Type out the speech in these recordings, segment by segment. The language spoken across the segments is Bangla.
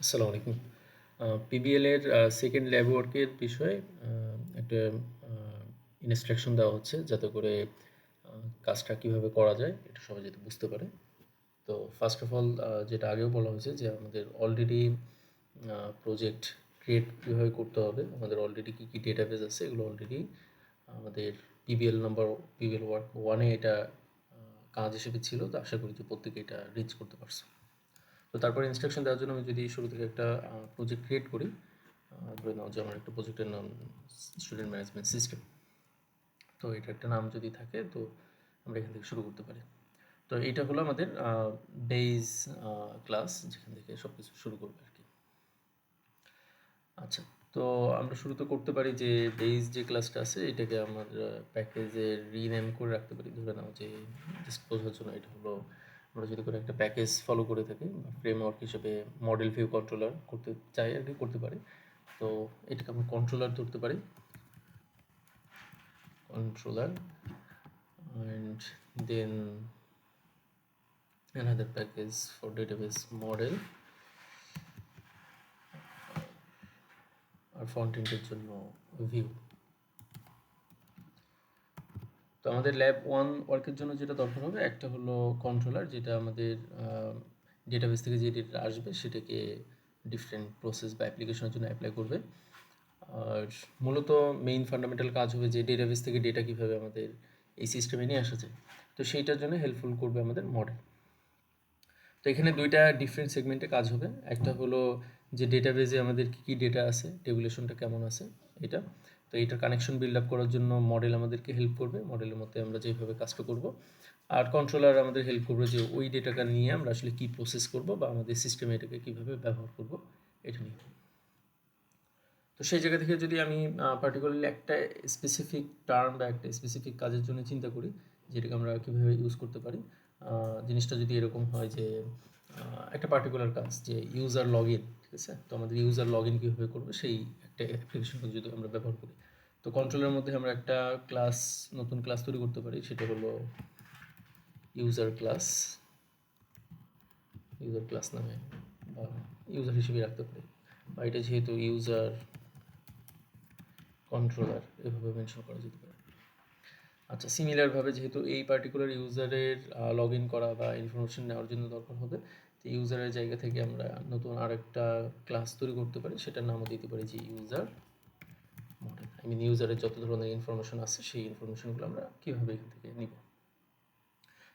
আসসালামু আলাইকুম। পিবিএল এর সেকেন্ড ল্যাব ওয়ার্কের বিষয়ে একটা ইনস্ট্রাকশন দেওয়া হচ্ছে যাতে করে কাজটা কিভাবে করা যায় এটা সবাই যাতে বুঝতে পারে। তো ফার্স্ট অফ অল যেটা আগেও বলা হয়েছে যে আমাদের অলরেডি প্রজেক্ট ক্রিয়েট কীভাবে করতে হবে, আমাদের অলরেডি কী কী ডেটাবেস আছে এগুলো অলরেডি আমাদের পিবিএল ওয়ার্ক 1 এ এটা কাজ হিসেবে ছিল। তো আশা করি যে প্রত্যেকে এটা রিচ করতে পারছে। তো তারপরে ইনস্ট্রাকশন দেওয়ার জন্য আমি যদি শুরু থেকে একটা প্রজেক্ট ক্রিয়েট করি, ধরে নাও যে আমার একটা প্রজেক্টের নাম স্টুডেন্ট ম্যানেজমেন্ট সিস্টেম। তো এটা একটা নাম যদি থাকে তো আমরা এখান থেকে শুরু করতে পারি। তো এইটা হলো আমাদের বেস ক্লাস, যেখান থেকে সব কিছু শুরু করবে আর কি। আচ্ছা, তো আমরা শুরুতে করতে পারি যে বেস যে ক্লাসটা আছে এটাকে আমার প্যাকেজে রিনেম করে রাখতে পারি। ধরে নাও যে জাস্ট বোঝার জন্য এটা হলো, আমরা যদি কোনো একটা প্যাকেজ ফলো করে থাকি বা ফ্রেমওয়ার্ক হিসেবে মডেল ভিউ কন্ট্রোলার করতে চাই আর কি, করতে পারি। তো এটাকে আমরা কন্ট্রোলার ধরতে পারি, controller, and then another package for database model, আর ফ্রন্ট এন্ডের জন্য ভিউ। তো আমাদের ল্যাব 1 ওয়ার্কের জন্য যেটা দরকার হবে, একটা হলো কন্ট্রোলার, যেটা আমাদের ডেটাবেস থেকে যে ডেটা আসবে সেটাকে ডিফারেন্ট প্রসেস বা অ্যাপ্লিকেশনের জন্য অ্যাপ্লাই করবে। আর মূলত মেইন ফান্ডামেন্টাল কাজ হবে যে ডেটাবেস থেকে ডেটা কীভাবে আমাদের এই সিস্টেমে নিয়ে আসা যায়, তো সেইটার জন্য হেল্পফুল করবে আমাদের মডেল। তো এখানে দুইটা ডিফারেন্ট সেগমেন্টে কাজ হবে। একটা হলো যে ডেটাবেসে আমাদের কী কী ডেটা আছে, টেবুলেশনটা কেমন আছে এটা। তো এইটার কানেকশন বিল্ড আপ করার জন্য মডেল আমাদেরকে হেল্প করবে, মডেলের মধ্যে আমরা যেভাবে কাজটা করব। আর কন্ট্রোলার আমাদের হেল্প করবে যে ওই ডেটাটা নিয়ে আমরা আসলে কী প্রসেস করব বা আমাদের সিস্টেমে এটাকে কীভাবে ব্যবহার করব এটা নিয়ে। তো সেই জায়গা থেকে যদি আমি পার্টিকুলারলি একটা স্পেসিফিক টার্ম বা একটা স্পেসিফিক কাজের জন্য চিন্তা করি যেটাকে আমরা কীভাবে ইউজ করতে পারি, জিনিসটা যদি এরকম হয় যে একটা পার্টিকুলার কাজ যে ইউজার লগ ইন, ঠিক আছে, তো আমাদের ইউজার লগ ইন কীভাবে করবে সেই একটা অ্যাপ্লিকেশনকে যদি আমরা ব্যবহার করি, তো কন্ট্রোলের মধ্যে আমরা একটা ক্লাস, নতুন ক্লাস তৈরি করতে পারি, সেটা হলো ইউজার ক্লাস, ইউজার ক্লাস নামে বা ইউজার হিসেবে রাখতে পারি, বা এটা যেহেতু ইউজার কন্ট্রোলার এভাবে মেনশন করা যেতে পারে। আচ্ছা, সিমিলারভাবে যেহেতু এই পার্টিকুলার ইউজারের লগ ইন করা বা ইনফরমেশন নেওয়ার জন্য দরকার হবে, তো ইউজারের জায়গা থেকে আমরা নতুন আরেকটা ক্লাস তৈরি করতে পারি, সেটার নামও দিতে পারি যে ইউজার মডেল। ইউজারের যত ধরনের ইনফরমেশন আছে সেই ইনফরমেশনগুলো আমরা কীভাবে এখান থেকে নিব।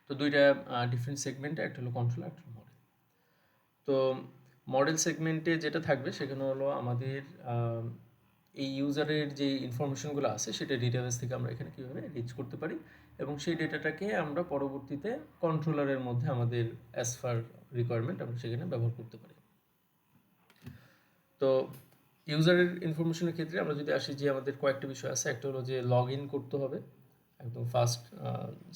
তো দুইটা ডিফারেন্ট সেগমেন্টে, একটা হলো কন্ট্রোলার, একটা হলো মডেল। তো মডেল সেগমেন্টে যেটা থাকবে সেখানে হলো আমাদের এই ইউজারের যে ইনফরমেশনগুলো আছে সেটা ডেটাবেস থেকে আমরা এখানে কীভাবে রিচ করতে পারি, এবং সেই ডেটাটাকে আমরা পরবর্তীতে কন্ট্রোলারের মধ্যে আমাদের অ্যাজ ফার রিকোয়ারমেন্ট আমরা সেখানে ব্যবহার করতে পারি। তো ইউজারের ইনফরমেশনের ক্ষেত্রে আমরা যদি আসি যে আমাদের কয়েকটা বিষয় আছে। একটা হলো যে লগ ইন করতে হবে একদম ফার্স্ট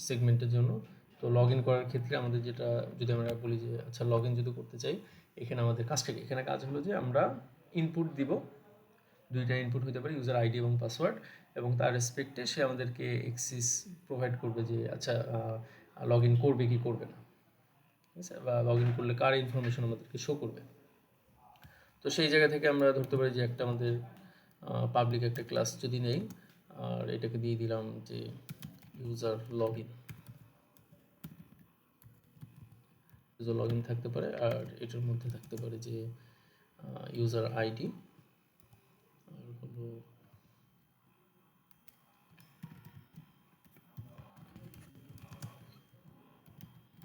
সেগমেন্টের জন্য। তো লগ ইন করার ক্ষেত্রে আমাদের যেটা, যদি আমরা বলি যে আচ্ছা লগ ইন যদি করতে চাই, এখানে আমাদের কাজটা কি, এখানে কাজ হলো যে আমরা ইনপুট দিব, দুইটা ইনপুট হতে পারে, ইউজার আইডি এবং পাসওয়ার্ড, এবং তার রেসপেক্টে সে আমাদেরকে অ্যাক্সেস প্রোভাইড করবে যে আচ্ছা লগ ইন করবে কি করবে না, ঠিক আছে, বা লগ ইন করলে কার ইনফরমেশন আমাদেরকে শো করবে। তো সেই জায়গা থেকে আমরা ধরতে পারি যে একটা আমাদের পাবলিক একটা ক্লাস যদি নেই, আর এটাকে দিয়ে দিলাম যে user log in, user log in থাকতে পারে, আর এটার মধ্যে থাকতে পারে যে ইউজার আইডি, আর হলো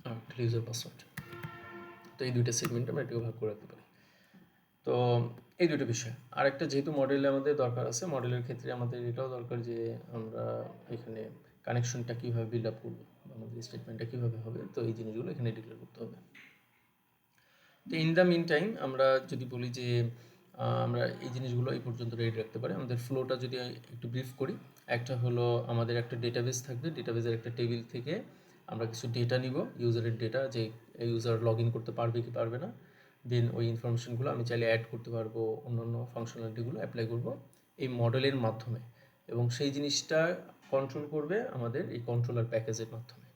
আর ইউজার পাসওয়ার্ড। তো এই দুইটা সেগমেন্টে আমরা এটাকে ভাগ করে রাখতে পারি। তো এই দুটো বিষয়। আরেকটা, যেহেতু মডেলে আমাদের দরকার আছে, মডেলের ক্ষেত্রে আমাদের এটাও দরকার যে আমরা এখানে কানেকশনটা কীভাবে বিল্ড আপ করবো, আমাদের স্টেটমেন্টটা কীভাবে হবে, তো এই জিনিসগুলো এখানে ডিক্লেয়ার করতে হবে। তো ইন দ্য মিন টাইম আমরা যদি বলি যে আমরা এই জিনিসগুলো এই পর্যন্ত রেডি রাখতে পারি। আমাদের ফ্লোটা যদি একটু ব্রিফ করি, একটা হলো আমাদের একটা ডেটাবেস থাকবে, ডেটাবেসের একটা টেবিল থেকে আমরা কিছু ডেটা নিব, ইউজারের ডেটা, যে ইউজার লগ ইন করতে পারবে কি পারবে না। দেন ওই ইনফরমেশনগুলো আমি চাইলে অ্যাড করতে পারবো, অন্যান্য ফাংশনালিটিগুলো অ্যাপ্লাই করব এই মডেলের মাধ্যমে, এবং সেই জিনিসটা কন্ট্রোল করবে আমাদের এই কন্ট্রোলার প্যাকেজের মাধ্যমে।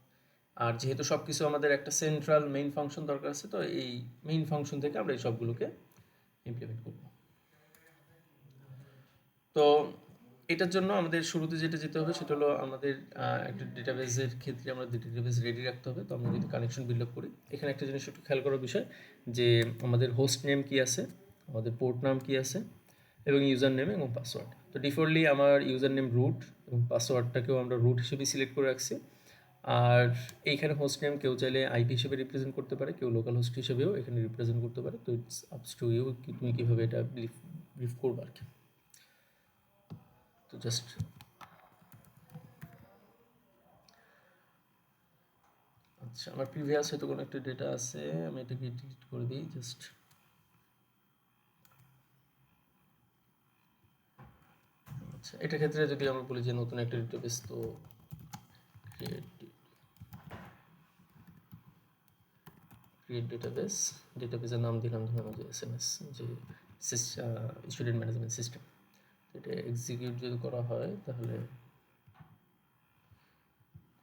আর যেহেতু সব কিছু আমাদের একটা সেন্ট্রাল মেইন ফাংশন দরকার আছে, তো এই মেইন ফাংশন থেকে আমরা এই সবগুলোকে ইমপ্লিমেন্ট করব। তো এটার জন্য আমাদের শুরুতে যেটা যেতে হবে সেটা হলো আমাদের একটা ডেটাবেসের ক্ষেত্রে আমরা ডেটাবেস রেডি রাখতে হবে। তো আমরা যদি কানেকশন বিল্ড আপ করি, এখানে একটা জিনিস একটু খেয়াল করার বিষয় যে আমাদের হোস্ট নেম কী আছে, আমাদের পোর্ট নাম কী আছে, এবং ইউজার নেম এবং পাসওয়ার্ড। তো ডিফল্টলি আমার ইউজার নেম রুট এবং পাসওয়ার্ডটাকেও আমরা রুট হিসেবে সিলেক্ট করে রাখছি। আর এইখানে হোস্ট নেম কেউ চাইলে আইপি হিসেবে রিপ্রেজেন্ট করতে পারে, কেউ লোকাল হোস্ট হিসেবেও এখানে রিপ্রেজেন্ট করতে পারে। তো ইটস আপস টু ইউ, তুমি কীভাবে এটা ব্রিফ করবে আর কি। তো জাস্ট আচ্ছা, আমার প্রিভিয়াস হয়তো কোনো একটা ডেটা আছে, আমি এটাকে ডিলিট করে দিই জাস্ট। আচ্ছা, এটার ক্ষেত্রে যদি আমরা বলি যে নতুন একটা ডেটাবেস, তো ক্রিয়েট ডেটাবেসের নাম দিলাম ধরুন যে এসএমএস, যে স্টুডেন্ট ম্যানেজমেন্ট সিস্টেম। এটা এক্সিকিউট যদি করা হয় তাহলে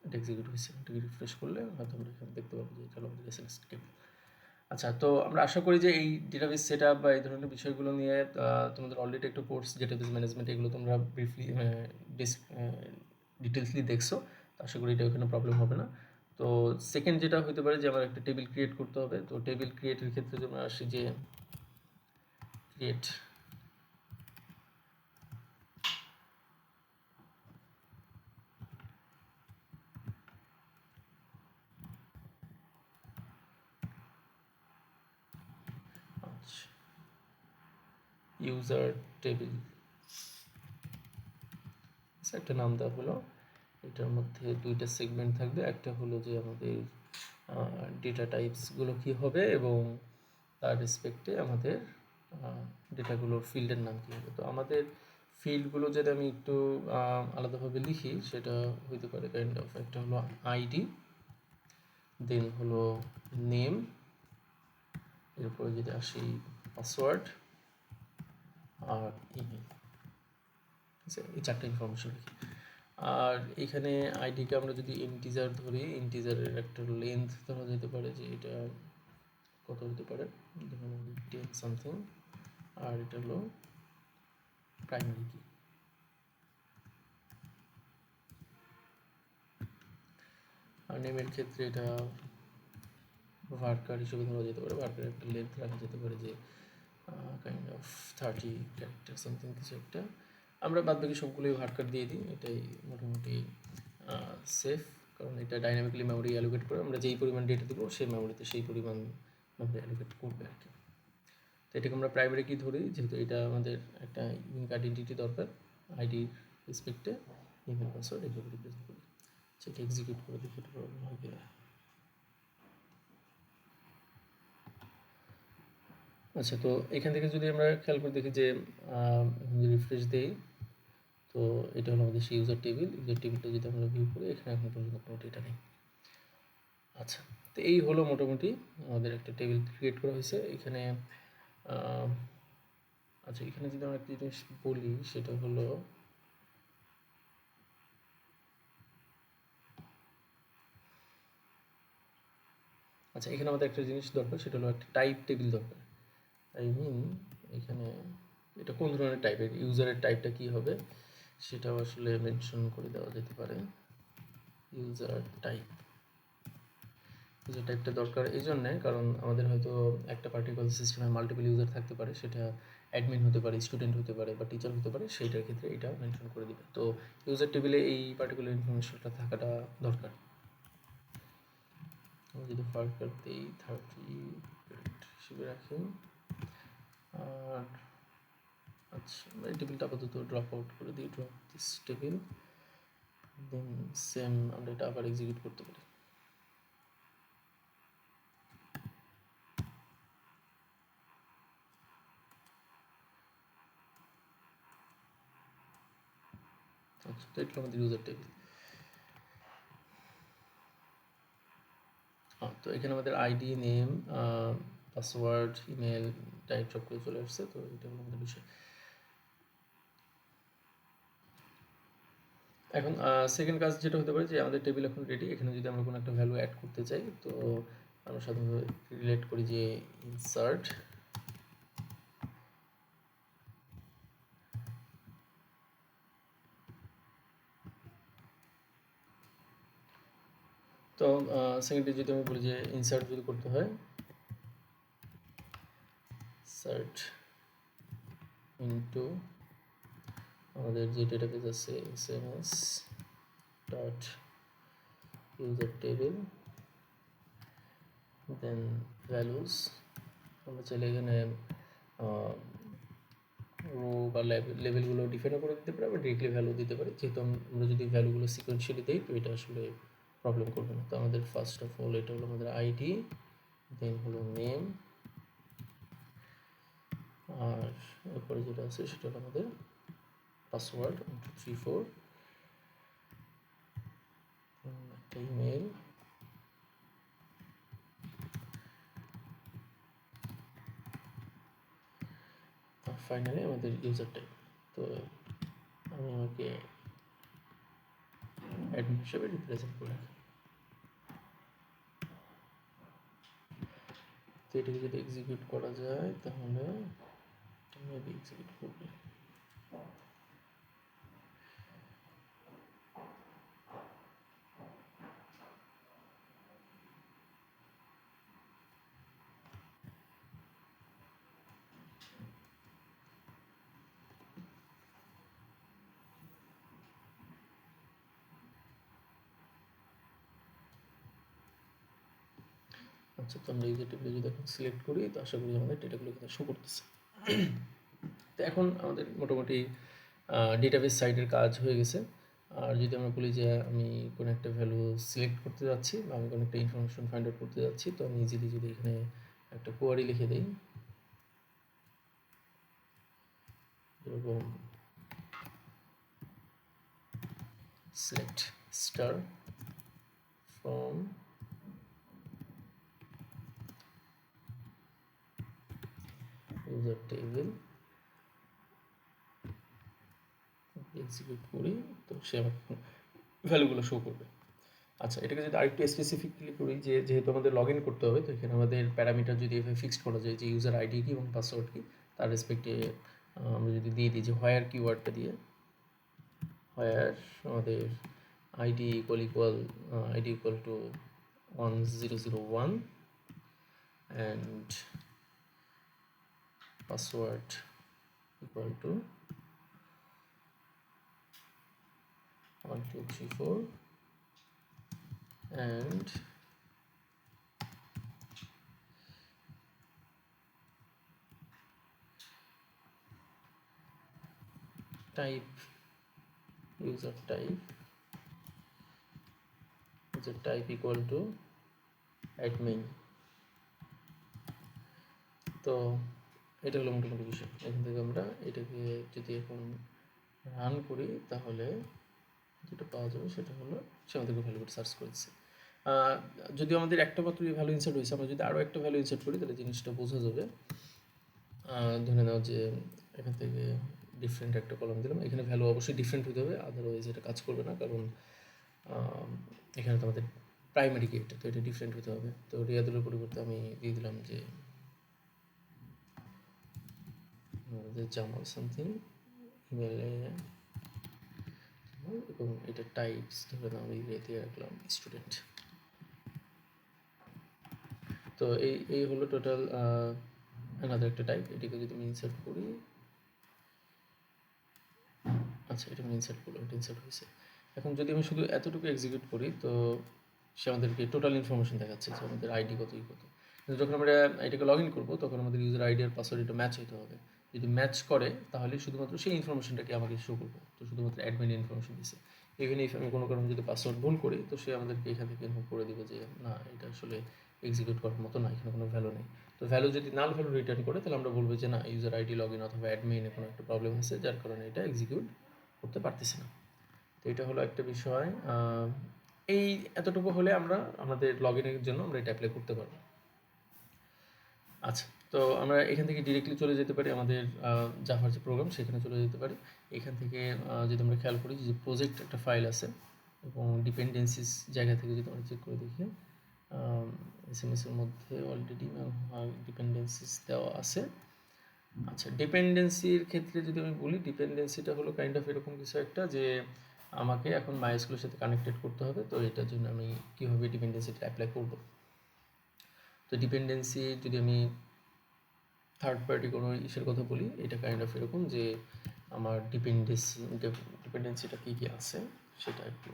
এটা এক্সিকিউট হয়েছে। এটাকে রিফ্রেশ করলে হয়তো আমরা এখানে দেখতে পাবো যে এটা হলো আমাদের এসএমএস টেবিল। আচ্ছা, তো আমরা আশা করি যে এই ডেটাবেস সেট আপ বা এই ধরনের বিষয়গুলো নিয়ে তোমাদের অলরেডি একটা কোর্স ডেটাবেস ম্যানেজমেন্ট, এগুলো তোমরা ব্রিফলি ডিটেলসলি দেখছো। তো আশা করি এটা ওখানে প্রবলেম হবে না। তো সেকেন্ড যেটা হতে পারে যে আমার একটা টেবিল ক্রিয়েট করতে হবে। তো টেবিল ক্রিয়েটের ক্ষেত্রে আমরা আসি যে ক্রিয়েট ইউজার টেবিল, একটা নাম দেওয়া হলো। এটার মধ্যে দুইটা সেগমেন্ট থাকবে, একটা হলো যে আমাদের ডেটা টাইপসগুলো কী হবে এবং তার রেসপেক্টে আমাদের ডেটাগুলোর ফিল্ডের নাম কী হবে। তো আমাদের ফিল্ডগুলো যদি আমি একটু আলাদাভাবে লিখি, সেটা হইতে পারে কাইন্ড অফ, একটা হলো আইডি, দেন হলো নেম, এরপরে যদি আসি পাসওয়ার্ড আর ইমেল। এই চারটে ইনফরমেশন লিখি। আর এখানে আইডিকে আমরা যদি ইন্টিজার ধরি, ইন্টিজারের একটা লেন্থ ধরা যেতে পারে যে এটা কত হতে পারে, ধরুন 10 সামথিং। আর এটা হলো প্রাইমারি কি। আর নেমের ক্ষেত্রে এটা ভার্কার হিসেবে ধরা যেতে পারে। ভার্কার একটা লেন্থ রাখা যেতে পারে যে কাইন্ড অফ 30 ক্যারেক্টার সামথিং কিছু একটা। আমরা বাদবাকি সবগুলোই ভার্কার দিয়ে দিই, এটাই মোটামুটি সেফ, কারণ এটা ডাইনামিক্যালি মেমোরি অ্যালোকেট করে। আমরা যেই পরিমাণ ডেটা দেবো সেই মেমোরিতে সেই পরিমাণ মেমোরি অ্যালোকেট করবে আর কি। তো এটাকে আমরা প্রাইমারি কি ধরি, যেহেতু এটা আমাদের একটা ইউনিক আইডেন্টিটি দরকার আইডির রেসপেক্টে। ইমেল পাসওয়ার্ড এগুলো রিপ্রেজেন্ট করি। সেটা এক্সিকিউট করে দেখি এটা প্রবলেম হয় কিনা। আচ্ছা, তো এখান থেকে যদি আমরা খেয়াল করে দেখি যে রিফ্রেশ দিই, তো এটা হলো আমাদের সেই ইউজার টেবিলটা যদি আমরা ভিউ করি, এখানে এখন পর্যন্ত কোনো ডেটা নেই। আচ্ছা, তো এই হলো মোটামুটি আমাদের একটা টেবিল ক্রিয়েট করা হয়েছে এখানে। আচ্ছা, এখানে যদি আমরা একটা জিনিস বলি, সেটা হলো আচ্ছা, এখানে আমাদের একটা জিনিস দরকার, সেটা হলো একটা টাইপ টেবিল দরকার। আই মিন এখানে এটা কোন ধরনের টাইপের, ইউজারের টাইপটা কী হবে সেটাও আসলে মেনশন করে দেওয়া যেতে পারে। ইউজার টাইপটা দরকার এই জন্যে, কারণ আমাদের হয়তো একটা পার্টিকুলার সিস্টেমে মাল্টিপল ইউজার থাকতে পারে, সেটা অ্যাডমিন হতে পারে, স্টুডেন্ট হতে পারে বা টিচার হতে পারে, সেইটার ক্ষেত্রে এটা মেনশন করে দিবে। তো ইউজার টেবিলে এই পার্টিকুলার ইনফরমেশনটা থাকাটা দরকার। আমি যদি ফার্কার দিই 30 হিসেবে রাখি। আর আচ্ছা, এই টেবিলটা আপাতত ড্রপ আউট করে দিই, drop this table, then same আমরা এটা আবার এক্সিকিউট করতে পারি। আচ্ছা, তো এটা আমাদের ইউজার টেবিল। তো এখানে আমাদের ID, name, password, email, type সব করে চলে আসছে। তো এটা হলো আমাদের বিষয়। এখন সেকেন্ড কাজ যেটা হতে পারে যে আমাদের টেবিল এখন রেডি। এখানে যদি আমরা কোনো একটা ভ্যালু অ্যাড করতে চাই, তো আমরা সাধারণত রিলেট করি যে ইনসার্ট তো সেকেন্ডলি যদি আমি বলি যে ইনসার্ট যদি করতে হয়, সার্চ ইনটু আমাদের যে ডেটাবেস আছে এসএমএস ডট ইউজার টেবিল, দেন ভ্যালুস, আমরা চাইলে এখানে রো বা লেভেলগুলো ডিফাইনও করে দিতে পারি, আবার ডিরেক্টলি ভ্যালু দিতে পারি। যেহেতু আমরা যদি ভ্যালুগুলো সিকোয়েন্সিয়ালি দিই তো এটা আসলে প্রবলেম করবে না। তো আমাদের ফার্স্ট অফ অল এটা হলো আমাদের আইডি, দেন হলো নেম, আর এরপরে যেটা আছে সেটা হলো আমাদের পাসওয়ার্ড 1 2 3 4, একটা ইমেল, আর ফাইনালি আমাদের ইউজার টাইপ। তো আমি আমাকে অ্যাডমিন হিসেবে রিপ্রেজেন্ট করে রাখি। তো এটাকে যদি এক্সিকিউট করা যায় তাহলে মেবি এক্সিকিউট করবে। আচ্ছা, তো আমরা ইউজার টেবিলে যদি এখন সিলেক্ট করি তো আশা করি আমাদের ডেটাগুলো কিন্তু শো করতেছে। তো এখন আমাদের মোটামুটি ডেটাবেস সাইডের কাজ হয়ে গেছে। আর যদি আমরা বলি যে আমি কোনো একটা ভ্যালু সিলেক্ট করতে যাচ্ছি বা আমি কোনো একটা ইনফরমেশন ফাইন্ড আউট করতে যাচ্ছি, তো আমি ইজিলি যদি এখানে একটা কোয়ারি লিখে দিই, এরকম select star from user table, execute করি, তো সে আমার ভ্যালুগুলো শো করবে। আচ্ছা, এটাকে যদি আরেকটু স্পেসিফিকলি করি যে যেহেতু আমাদের লগ ইন করতে হবে, তো এখানে আমাদের প্যারামিটার যদি এভাবে ফিক্সড করা যায় যে ইউজার আইডি কি এবং পাসওয়ার্ড কি, তার রেসপেক্টে আমরা যদি দিয়ে দিই যে হোয়ার কিওয়ার্ডটা দিয়ে, হোয়ার আমাদের ID equal to 1001 and password equal to 1 2 3 4 and type user type equal to admin। তো এটা হলো মোটামুটি বিষয়। এখান থেকে আমরা এটাকে যদি এখন রান করি তাহলে যেটা পাওয়া যাবে সেটা হলো সে আমাদেরকে ভ্যালুটা সার্চ করেছে। যদি আমাদের একটা মাত্র ভ্যালু ইনসার্ট হয়েছে, আমরা যদি আরও একটা ভ্যালু ইনসার্ট করি তাহলে জিনিসটা বোঝা যাবে। ধরে নাও যে এখান থেকে ডিফারেন্ট একটা কলাম দিলাম, এখানে ভ্যালু অবশ্যই ডিফারেন্ট হতে হবে, আদারওয়াইজ এটা কাজ করবে না, কারণ এখানে তো আমাদের প্রাইমারি কি এটা, তো এটা ডিফারেন্ট হতে হবে। তো রিয়াদুলের পরিবর্তে আমি দিয়ে দিলাম যে জামাল সামথিং ইমেলে, এবং এটা টাইপস ধরে আমি দিয়ে রাখলাম স্টুডেন্ট। তো এই হলো টোটাল আলাদা একটা টাইপ। এটাকে যদি আমি ইনসার্ট করি, আচ্ছা এটা আমি ইনসার্ট করলাম, এটা ইনসার্ট হয়েছে। এখন যদি আমি শুধু এতটুকু এক্সিকিউট করি তো সে আমাদেরকে টোটাল ইনফরমেশন দেখাচ্ছে যে আমাদের আইডি কত কত। কিন্তু যখন আমরা এটাকে লগ ইন করবো তখন আমাদের ইউজার আইডি আর পাসওয়ার্ড এটা ম্যাচ হতে হবে। যদি ম্যাচ করে তাহলে শুধুমাত্র সেই ইনফরমেশনটাকে আমাকে শো করবে। তো শুধুমাত্র অ্যাডমিন ইনফরমেশন দিচ্ছে। ইভেন ইফ আমি কোনো কারণে যদি পাসওয়ার্ড ভুল করি তো সে আমাদেরকে এখান থেকে ইনফর্ম করে দেবে যে না, এটা আসলে এক্সিকিউট করার মতো না, এখানে কোনো ভ্যালু নেই। তো ভ্যালু যদি নাল ভ্যালু রিটার্ন করে তাহলে আমরা বলবো যে না, ইউজার আইডি লগ ইন অথবা অ্যাডমিনে কোনো একটা প্রবলেম হয়েছে যার কারণে এটা এক্সিকিউট করতে পারতেছি না। তো এটা হলো একটা বিষয়। এই এতটুকু হলে আমরা আমাদের লগ ইনের জন্য আমরা এটা অ্যাপ্লাই করতে পারবো। আচ্ছা, তো আমরা এখান থেকে ডিরেক্টলি চলে যেতে পারি আমাদের জাভার যে প্রোগ্রাম সেখানে চলে যেতে পারি। এখান থেকে যদি আমরা খেয়াল করি যে প্রজেক্ট একটা ফাইল আছে এবং ডিপেন্ডেন্সিস জায়গা থেকে যদি আমরা চেক করে দেখি, এসএমএসের মধ্যে অলরেডি ডিপেন্ডেন্সিস দেওয়া আছে। আচ্ছা, ডিপেন্ডেন্সির ক্ষেত্রে যদি আমি বলি, ডিপেন্ডেন্সিটা হলো কাইন্ড অফ এরকম কিছু একটা যে আমাকে এখন MySQL এর সাথে কানেক্টেড করতে হবে। তো এটার জন্য আমি কীভাবে ডিপেন্ডেন্সিটা অ্যাপ্লাই করব। তো ডিপেন্ডেন্সি যদি আমি থার্ড পার্টি কোনো ইসের কথা বলি, এটা কাইন্ড অফ এরকম যে আমার ডিপেন্ডেন্সিটা কী কী আছে সেটা একটু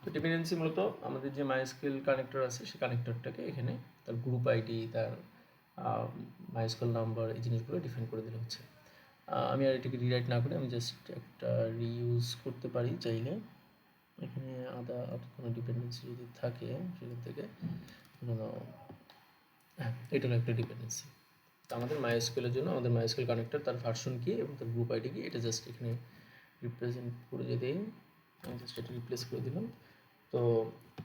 তো ডিপেন্ডেন্সি মূলত আমাদের যে MySQL কানেক্টর আছে সেই কানেক্টরটাকে এখানে তার গ্রুপ আইডি, তার MySQL নাম্বার, এই জিনিসগুলো ডিফাইন করে দিলে হচ্ছে। আমি আর এটাকে রিরাইট না করে আমি জাস্ট একটা রিইউজ করতে পারি চাইলে। এখানে আর কোনো ডিপেন্ডেন্সি যদি থাকে সেখান থেকে হ্যাঁ, এটা হলো একটা ডিপেন্ডেন্সি। তো আমাদের MySQL এর জন্য আমাদের MySQL কানেক্টর তার ভার্সন কি এবং তার গ্রুপ আইডি কি, এটা জাস্ট এখানে রিপ্রেজেন্ট করে যদি আমি জাস্ট এটা রিপ্লেস করে দিলাম। তো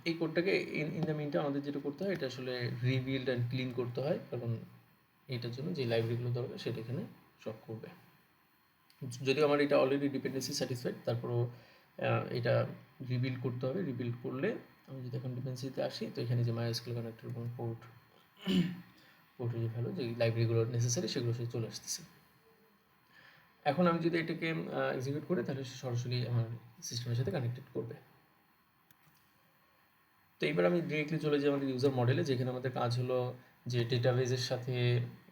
এই কোডটাকে ইন দ্য মিনটা আমাদের যেটা করতে হয়, এটা আসলে রিবিল্ড অ্যান্ড ক্লিন করতে হয়, কারণ এটার জন্য যে লাইব্রেরিগুলো দরকার সেটা এখানে সব করবে। যদিও আমার এটা অলরেডি ডিপেন্ডেন্সি স্যাটিসফাইড, তারপরও এটা রিবিল্ড করতে হবে। রিবিল্ড করলে আমি যদি এখন ডিপেন্ডেন্সিতে আসি, তো এখানে যে MySQL কানেক্টর এবং পোর্টের যে ভ্যালু, যে লাইব্রেরিগুলো নেসেসারি সেগুলো সে চলে আসতেছে। এখন আমি যদি এটাকে এক্সিকিউট করি, তাহলে সে সরাসরি আমার সিস্টেমের সাথে কানেক্টেড করবে। তো এইবার আমি ডিরেক্টলি চলে যাই আমাদের ইউজার মডেলে, যেখানে আমাদের কাজ হলো যে ডেটাবেজের সাথে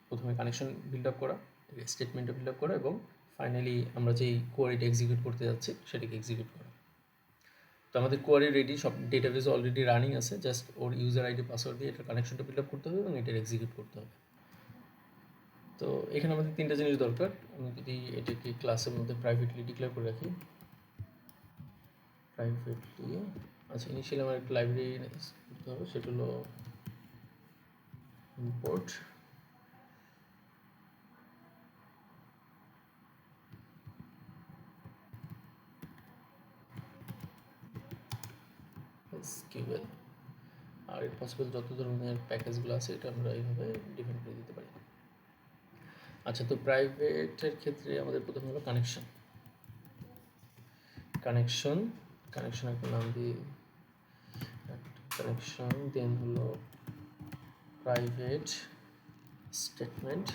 প্রথমে কানেকশন বিল্ড আপ করা, স্টেটমেন্টটা বিল্ড আপ করা, এবং ফাইনালি আমরা যেই কোয়ারিটা এক্সিকিউট করতে যাচ্ছি সেটাকে এক্সিকিউট করা। তো আমাদের কোয়ারি রেডি, সব ডেটাবেজ অলরেডি রানিং আছে, জাস্ট ওর ইউজার আইডি পাসওয়ার্ড দিয়ে এটার কানেকশনটা বিল্ড আপ করতে হবে এবং এটার এক্সিকিউট করতে হবে। তো এখানে আমাদের তিনটা জিনিস দরকার। আমি যদি এটাকে ক্লাসের মধ্যে প্রাইভেটলি ডিক্লেয়ার করে রাখি, প্রাইভেটলি, আচ্ছা ইনিশিয়ালি আমার একটা লাইব্রেরি করতে হবে, সেটা হলো ইম্পোর্ট SQL, আর এর পসিবল যত ধরনের প্যাকেজগুলো আছে এটা আমরা এইভাবে ডিফাইন করে দিতে পারি। আচ্ছা, তো প্রাইভেটের ক্ষেত্রে আমাদের প্রথমে হলো কানেকশন একটা নাম দিয়ে কানেকশন, দেন হলো প্রাইভেট স্টেটমেন্ট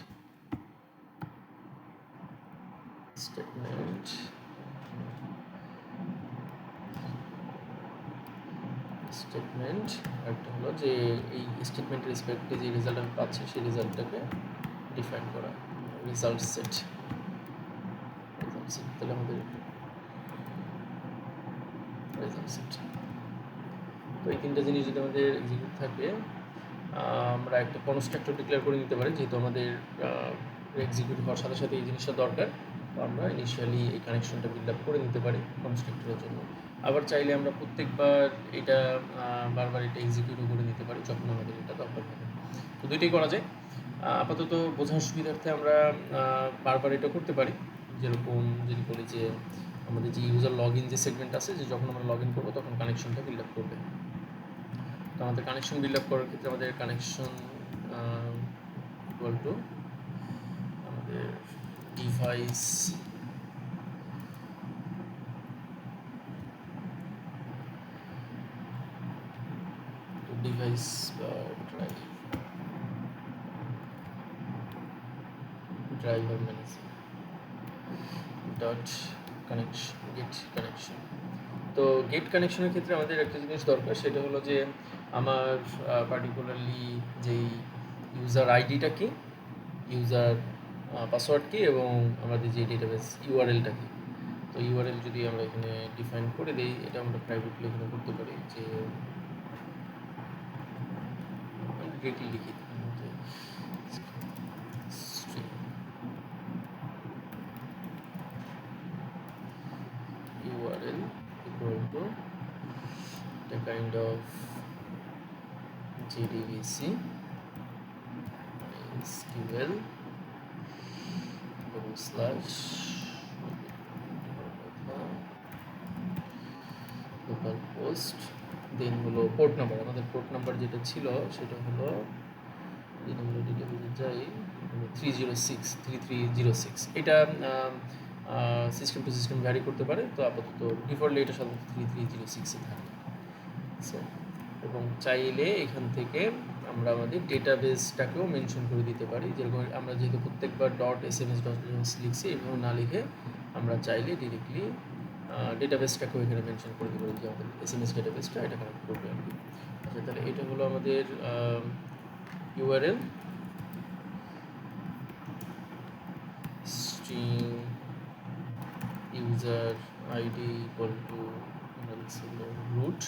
একটা হলো যে এই স্টেটমেন্টের রেসপেক্টে যে রেজাল্ট আমি পাচ্ছি সেই রেজাল্টটাকে ডিফাইন করা, রেজাল্ট সেট। তাহলে আমাদের রেজাল্ট সেট, তো এই তিনটা জিনিস যদি আমাদের এক্সিকিউট থাকে, আমরা একটা কনস্ট্রাক্টর ডিক্লেয়ার করে নিতে পারি, যেহেতু আমাদের এক্সিকিউট হওয়ার সাথে সাথে এই জিনিসটা দরকার। তো আমরা ইনিশিয়ালি এই কানেকশনটা বিল্ড আপ করে নিতে পারি কনস্ট্রাক্টরের জন্য। আবার চাইলে আমরা প্রত্যেকবার এটা বারবার এটা এক্সিকিউটও করে নিতে পারি যখন আমাদের এটা দরকার হবে। তো দুইটাই করা যায়। আপাতত বোঝার সুবিধার্থে আমরা বারবার এটা করতে পারি। যেরকম যদি বলি যে আমাদের যে ইউজার লগ ইন যে সেগমেন্ট আছে, যে যখন আমরা লগ ইন করবো তখন কানেকশনটা বিল্ড আপ করবে। তো আমাদের কানেকশন বিল্ড আপ করার ক্ষেত্রে আমাদের কানেকশন ইকুয়াল টু আমাদের ডিভাইস বা driver manager dot connection, get connection. তো গেট কানেকশনের ক্ষেত্রে আমাদের একটা জিনিস দরকার, সেটা হলো যে আমার পার্টিকুলারলি যেই ইউজার আইডিটা কি, ইউজার পাসওয়ার্ড কি, এবং আমাদের যে ডেটাবেস ইউআরএলটা কি। তো ইউআরএল যদি আমরা এখানে ডিফাইন করে দিই, এটা আমরা প্রাইভেটলি এখানে করতে পারি, যে ডিরেক্টলি লিখি URL equal to the kind of JDBC SQL slash local host, দেন হলো পোর্ট নাম্বার। আমাদের পোর্ট নাম্বার যেটা ছিল সেটা হলো যদি আমরা ডেটাবেসে যাই 3306 এটা সিস্টেম টু সিস্টেম ভ্যারি করতে পারে, তো আপাতত ডিফল্টলি এটা সাধারণত 3306 থাকে। সো এবং চাইলে এখান থেকে আমরা আমাদের ডেটাবেসটাকেও মেনশন করে দিতে পারি, যেরকম আমরা যেহেতু প্রত্যেকবার .sms লিখছি, এভাবে না লিখে আমরা চাইলে ডিরেক্টলি ডেটাবেসটাকেও এখানে মেনশন করে দিতে পারি যে আমাদের SMS ডেটাবেসটা এটা কানেক্ট করবে আর কি। আচ্ছা, তাহলে এটা হলো আমাদের URL, string user id equal to root,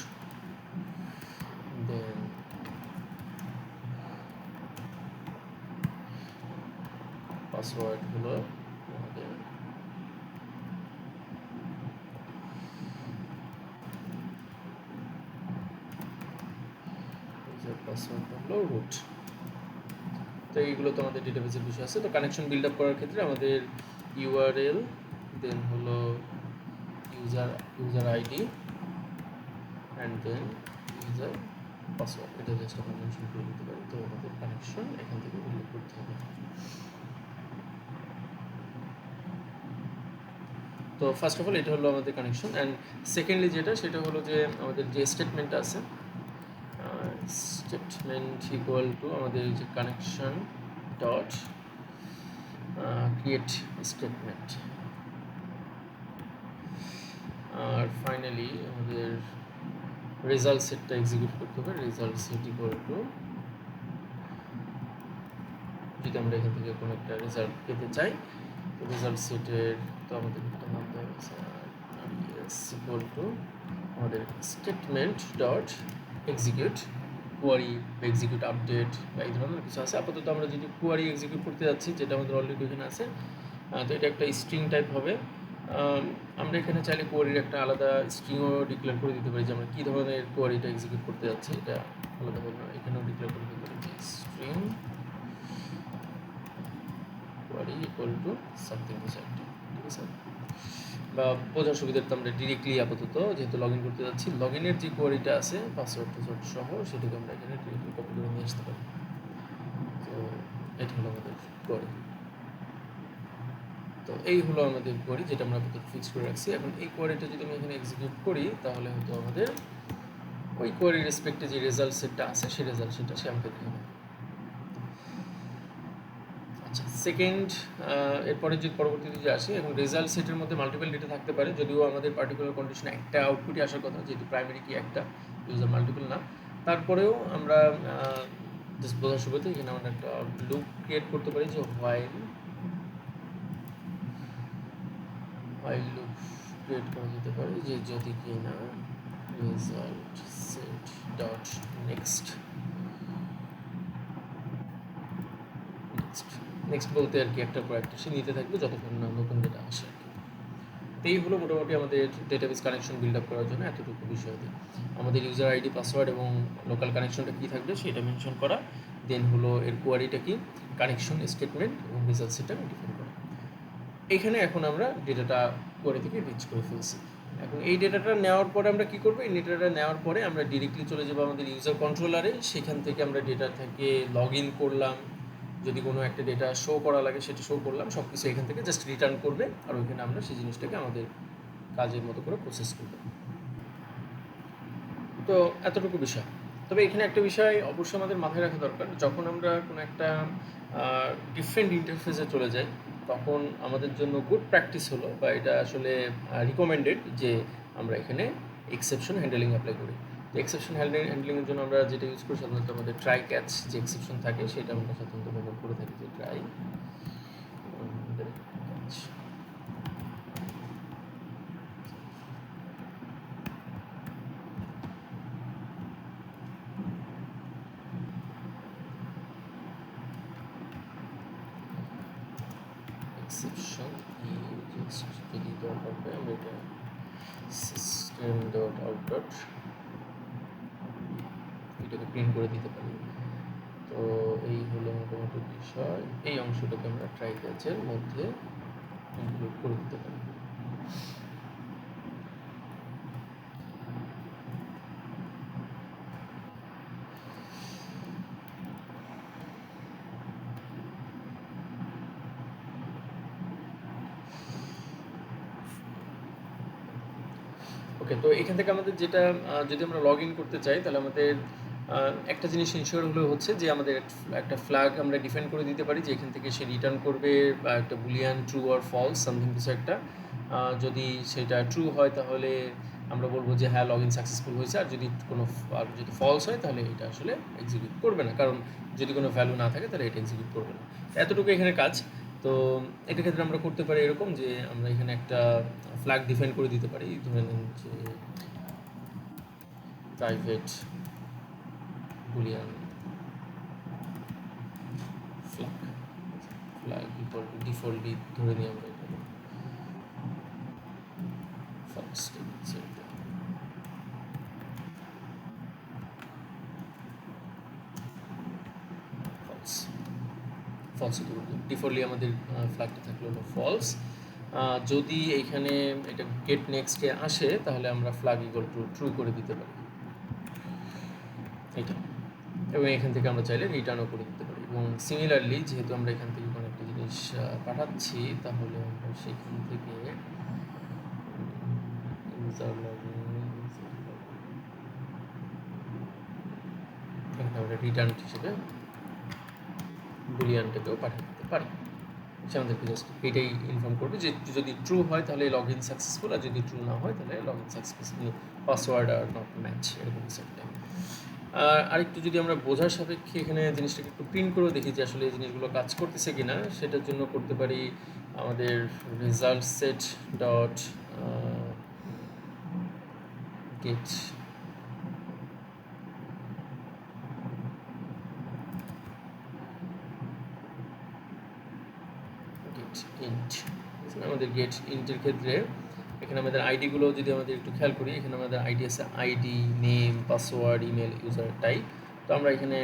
then password হলো আমাদের পাসওয়ার্ড হলো রুট। তো এইগুলো তো আমাদের ডেটাবেসের বিষয় আছে। তো কানেকশন বিল্ড আপ করার ক্ষেত্রে আমাদের ইউআরএল, দেন হলো user ID and then user password, এটা জাস্ট আমরা মেনশন করে দিতে পারি। তো আমাদের কানেকশন এখান থেকে বিল্ড করতে হবে। তো ফার্স্ট অফ অল এটা হলো আমাদের কানেকশন, অ্যান্ড সেকেন্ডলি যেটা সেটা হলো যে আমাদের যে স্টেটমেন্টটা আছে, স্টেটমেন্ট ইকুয়াল টু আমাদের যে কানেকশন ডট ক্রিয়েট স্টেটমেন্ট, আর ফাইনালি আমাদের রেজাল্ট সেটটা এক্সিকিউট করতে হবে। রেজাল্ট সেট ইকুয়াল টু, যদি আমরা এখান থেকে কোনো একটা রেজাল্ট পেতে চাই, তো রেজাল্ট সেটের তো আমাদের একটা নাম দেওয়া আছে ইকুয়াল টু আমাদের স্টেটমেন্ট ডট এক্সিকিউট কোয়ারি বা এক্সিকিউট আপডেট বা এই ধরনের কিছু আছে। আপাতত আমরা যদি কোয়ারি এক্সিকিউট করতে যাচ্ছি, যেটা আমাদের অলরেডি এখানে আছে, তো এটা একটা স্ট্রিং টাইপ হবে। আমরা এখানে চাইলে কোয়ারির একটা আলাদা স্ট্রিংও ডিক্লেয়ার করে দিতে পারি যে আমরা কী ধরনের কোয়ারিটা এক্সিকিউট করতে যাচ্ছি, এটা আলাদাভাবে এখানেও ডিক্লেয়ার করে দিতে পারি যে string query equal to something কিছু একটা, ঠিক আছে। বা বোঝার সুবিধার্থে আমরা ডিরেক্টলি আপাতত যেহেতু লগ ইন করতে যাচ্ছি, লগ ইনের যে কোয়ারিটা আছে পাসওয়ার্ড টাসওয়ার্ড সহ, সেটাকে আমরা এখানে ডিরেক্টলি কপি করে নিয়ে আসতে পারি। তো এটা হলো আমাদের কোয়ারি। তো এই হলো আমাদের কোয়ারি, যেটা আমরা আপাতত ফিক্স করে রাখছি। এখন এই কোয়ারিটা যদি আমি এখানে এক্সিকিউট করি, তাহলে হয়তো আমাদের ওই কোয়ারির রেসপেক্টে যে রেজাল্ট সেটটা আছে সেই রেজাল্ট সেটটা সে আমাকে দেখাবে। আচ্ছা, সেকেন্ড এরপরে যে পরবর্তীতে যে আসি, এখন রেজাল্ট সেটের মধ্যে মাল্টিপল ডেটা থাকতে পারে, যদিও আমাদের পার্টিকুলার কন্ডিশনে একটা আউটপুটই আসার কথা, যেহেতু প্রাইমারি কি একটা, ইউজার মাল্টিপল না। তারপরেও আমরা জাস্ট বোঝার সুবিধাতে এখানে আমরা একটা লুপ ক্রিয়েট করতে পারি যে হোয়াইল লুপ ক্রিয়েট করা যেতে পারে, যে যদি কি না রেজাল্ট সেট ডট নেক্সট বলতে আর কি একটার পর একটা সে নিতে থাকবে যতক্ষণ না নতুন ডেটা আসে আর কি। এই হলো মোটামুটি আমাদের ডেটাবেস কানেকশন বিল্ড আপ করার জন্য এতটুকু বিষয় দিয়ে আমাদের ইউজার আইডি, পাসওয়ার্ড এবং লোকাল কানেকশনটা কী থাকবে সেটা মেনশন করা, দেন হলো এর কোয়ারিটা কি, কানেকশন স্টেটমেন্ট এবং রেজাল্ট সেটটা ডিফাইন করা। এখানে এখন আমরা ডেটাটা কোয়ারি থেকে রিচ করে ফেলছি। এখন এই ডেটাটা নেওয়ার পরে আমরা কী করবো, এই ডেটাটা নেওয়ার পরে আমরা ডিরেক্টলি চলে যাবো আমাদের ইউজার কন্ট্রোলারে, সেখান থেকে আমরা ডেটা থেকে লগ ইন করলাম, যদি কোনো একটা ডেটা শো করা লাগে সেটা শো করলাম, সব কিছু এখান থেকে জাস্ট রিটার্ন করবে, আর ওইখানে আমরা সেই জিনিসটাকে আমাদের কাজের মতো করে প্রসেস করব। তো এতটুকু বিষয়। তবে এখানে একটা বিষয় অবশ্যই আমাদের মাথায় রাখা দরকার, যখন আমরা কোনো একটা ডিফারেন্ট ইন্টারফেসে চলে যাই, তখন আমাদের জন্য গুড প্র্যাকটিস হলো, বা এটা আসলে রিকমেন্ডেড, যে আমরা এখানে এক্সেপশন হ্যান্ডেলিং অ্যাপ্লাই করি। তো এক্সেপশন হ্যান্ডলিংয়ের জন্য আমরা যেটা ইউজ করি সাধারণত আমাদের ট্রাই ক্যাচ যে এক্সেপশন থাকে, সেটা আমরা সাধারণত ব্যবহার করে থাকি, যে ট্রাই ক্যাচ। এক্সেপশন যদি দরকার হয় আমরা এটা সিস্টেম ডট আউট ডট এটাকে প্রিন্ট করে দিতে পারি। তো এই হলো মোটামুটি বিষয়, এই অংশটাকে আমরা ট্রাই ক্যাচের মধ্যে ইনক্লুড করে দিতে পারি। ওকে, তো এখান থেকে আমাদের যেটা যদি আমরা লগ ইন করতে চাই তাহলে আমাদের একটা জিনিস ইনশিওর হলে হচ্ছে যে আমাদের একটা ফ্ল্যাগ আমরা ডিফাইন করে দিতে পারি যে এখান থেকে সে রিটার্ন করবে বা একটা boolean true or false something কিছু একটা। যদি সেটা ট্রু হয় তাহলে আমরা বলবো যে হ্যাঁ লগ ইন সাকসেসফুল হয়েছে, আর যদি ফলস হয় তাহলে এটা আসলে এক্সিকিউট করবে না, কারণ যদি কোনো ভ্যালু না থাকে তাহলে এটা এক্সিকিউট করবে না। এতটুকু এখানে কাজ। তো এটার ক্ষেত্রে আমরা করতে পারি এরকম যে আমরা এখানে একটা ফ্ল্যাগ ডিফাইন করে দিতে পারি, ধরে নিন যে private boolean flag equal to defaultly ধরে নিই আমরা এখানে ফার্স্ট ফলস ফলস ডিফল্টলি আমাদের ফ্ল্যাগটা থাকলো হলো ফলস। যদি এইখানে এটা গেট নেক্সটে আসে তাহলে আমরা ফ্ল্যাগ ইকুয়াল টু ট্রু করে দিতে পারি এটা, এবং এখান থেকে আমরা চাইলে রিটার্নও করে দিতে পারি। এবং সিমিলারলি যেহেতু আমরা এখান থেকে কোনো একটা জিনিস পাঠাচ্ছি তাহলে আমরা সেখান থেকে এখানে আমরা রিটার্ন হিসেবে বুলিয়ানটাকেও পাঠিয়ে দিতে পারি। সে আমাদেরকে জাস্ট এটাই ইনফর্ম করবে যে যদি ট্রু হয় তাহলে লগ ইন সাকসেসফুল, আর যদি ট্রু না হয় তাহলে log in successful, password are not match, এরকম কিছু একটা। আর আরেকটু যদি আমরা বোঝার সাপেক্ষে এখানে জিনিসটাকে একটু প্রিন্ট করেও দেখি যে আসলে এই জিনিসগুলো কাজ করতেছে কি না, সেটার জন্য করতে পারি আমাদের result set dot gate int. আমাদের গেট ইন্টের ক্ষেত্রে এখানে আমাদের আইডিগুলো যদি আমাদের একটু খেয়াল করি, এখানে আমাদের আইডি আছে ID, name, password, email, user type. তো আমরা এখানে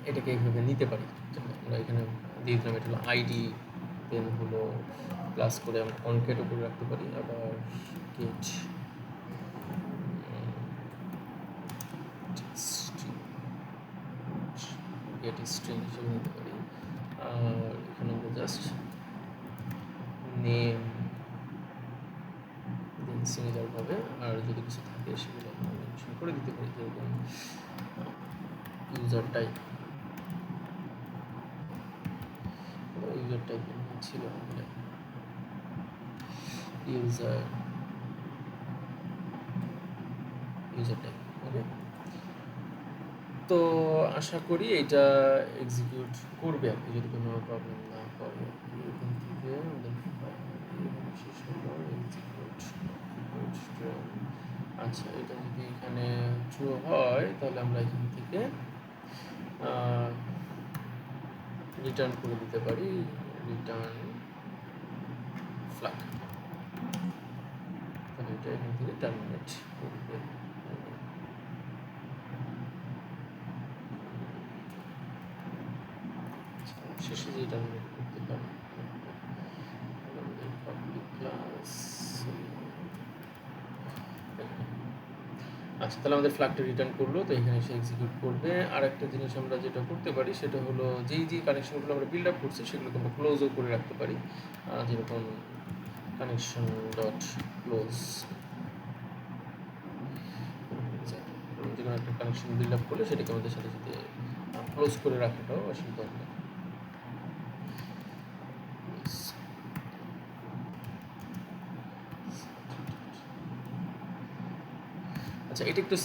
এটাকে এইভাবে নিতে পারি। আমরা এখানে দিয়ে দিলাম এটা হলো আইডি, দেন হলো প্লাস করে আমরা কনকেটও করে রাখতে পারি, আবার গেট গেট স্ট্রিং হিসেবে নিতে পারি। আর এখানে আমরা জাস্ট নেম দেন সিমিলারভাবে আর যদি কিছু থাকে সেগুলো আমরা মেনশন করে দিতে পারি, যেরকম ইউজার টাইপ ছিল ইউজার টাইপ। ওকে, তো আশা করি এটা এক্সিকিউট করবে আর কি, যদি কোনো প্রবলেম না করে। এখান থেকে আমাদের শেষ হলো এক্সিকিউট। আচ্ছা, এটা যদি এখানে ট্রু হয় তাহলে আমরা এখান থেকে রিটার্ন করে দিতে পারি রিটার্ন ফ্ল্যাগ, তাহলে এটা এখান থেকে টার্মিনেট করবে। শেষে যে টার্মিনেট করতে পারি আমাদের পাবলিক ক্লাস। আচ্ছা, তাহলে আমাদের ফ্ল্যাগটা রিটার্ন করলো, তো এখানে সে এক্সিকিউট করবে। আর একটা জিনিস আমরা যেটা করতে পারি সেটা হলো যেই কানেকশনগুলো আমরা বিল্ড আপ করছি সেগুলোকে আমরা ক্লোজও করে রাখতে পারি, যেরকম কানেকশন ডট ক্লোজ। যে কোনো একটা কানেকশন বিল্ড আপ করলে সেটাকে আমাদের সাথে সাথে ক্লোজ করে রাখাটাও আসলে দরকার। আচ্ছা, এটা একটু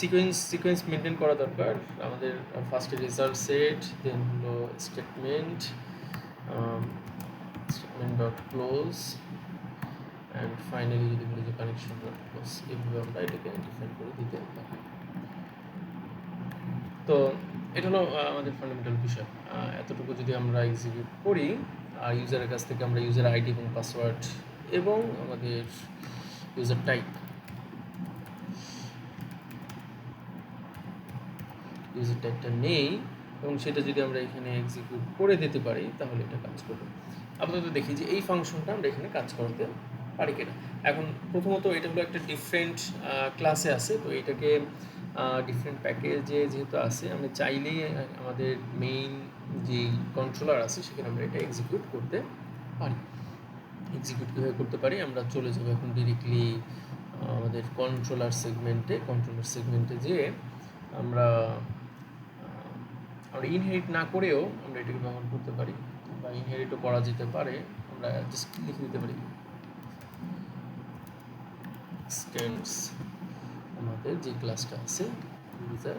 সিকোয়েন্স মেনটেন করা দরকার আমাদের। ফার্স্টে রেজাল্ট সেট, দেন হলো statement dot close, and finally যদি বলি যে কানেকশন ডট ক্লোজ। এইভাবে আমরা এটাকে ডিফাইন করে দিতে পারি। তো এটা হলো আমাদের ফান্ডামেন্টাল বিষয়। এতটুকু যদি আমরা এক্সিকিউট করি আর ইউজারের কাছ থেকে আমরা ইউজার আইডি এবং পাসওয়ার্ড এবং আমাদের ইউজার টাইপটা নেই এবং সেটা যদি আমরা এখানে এক্সিকিউট করে দিতে পারি তাহলে এটা কাজ করবে। আপাতত দেখি যে এই ফাংশনটা আমরা এখানে কাজ করতে পারি কিনা। এখন প্রথমত এটা হলো একটা ডিফারেন্ট ক্লাসে আছে, তো এটাকে ডিফারেন্ট প্যাকেজে যেহেতু আছে আমি চাইলেই আমাদের মেইন যে কন্ট্রোলার আছে সেখানে আমরা এটা এক্সিকিউট করতে পারি। এক্সিকিউট কীভাবে করতে পারি, আমরা চলে যাবো এখন ডিরেক্টলি আমাদের কন্ট্রোলার সেগমেন্টে যেয়ে আমরা ইনহেরিট না করেও আমরা এটাকে ব্যবহার করতে পারি, বা ইনহেরিটও করা যেতে পারে। আমরা জাস্ট লিখে দিতে পারি এক্সটেন্ডস আমাদের যে ক্লাসটা আছে ইউজার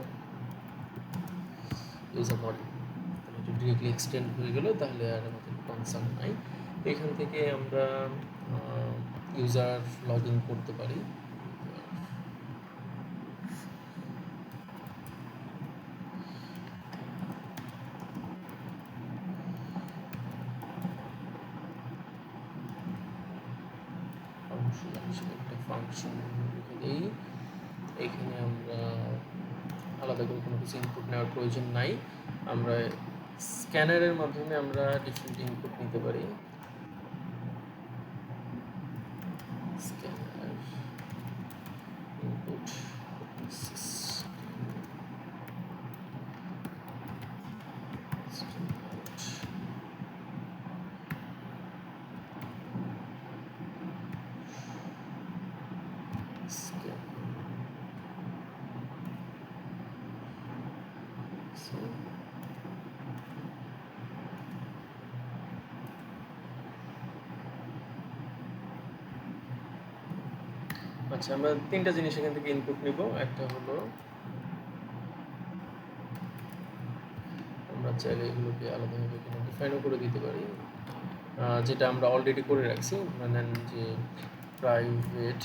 মডেল, তাহলে এটা ডিরেক্টলি এক্সটেন্ড হয়ে গেল, তাহলে আর আমাদের কনসার্ন নাই। এখান থেকে আমরা ইউজার লগ ইন করতে পারি। একটা ফাংশন লিখে দিই, এখানে আমরা আলাদা করে কোনো কিছু ইনপুট নেওয়ার প্রয়োজন নাই। আমরা স্ক্যানারের মাধ্যমে আমরা ডিফারেন্ট ইনপুট নিতে পারি। স্ক্যানার ইনপুট আচ্ছা, আমরা তিনটা জিনিস এখান থেকে ইনপুট নিব। একটা হলো আমরা চাইলে এগুলোকে আলাদাভাবে এখানে ডিফাইনও করে দিতে পারি, যেটা আমরা অলরেডি করে রাখছি। মানে যে প্রাইভেট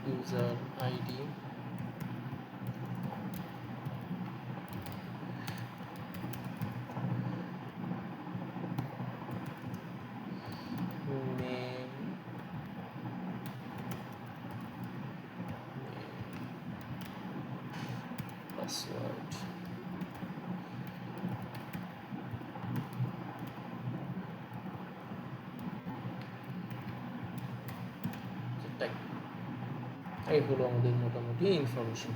ইউজার আইডি পাসওয়ার্ড এই হলো আমাদের মোটামুটি information,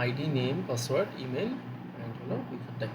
ID, name, password, email, and হলো ইউজার টাইপ।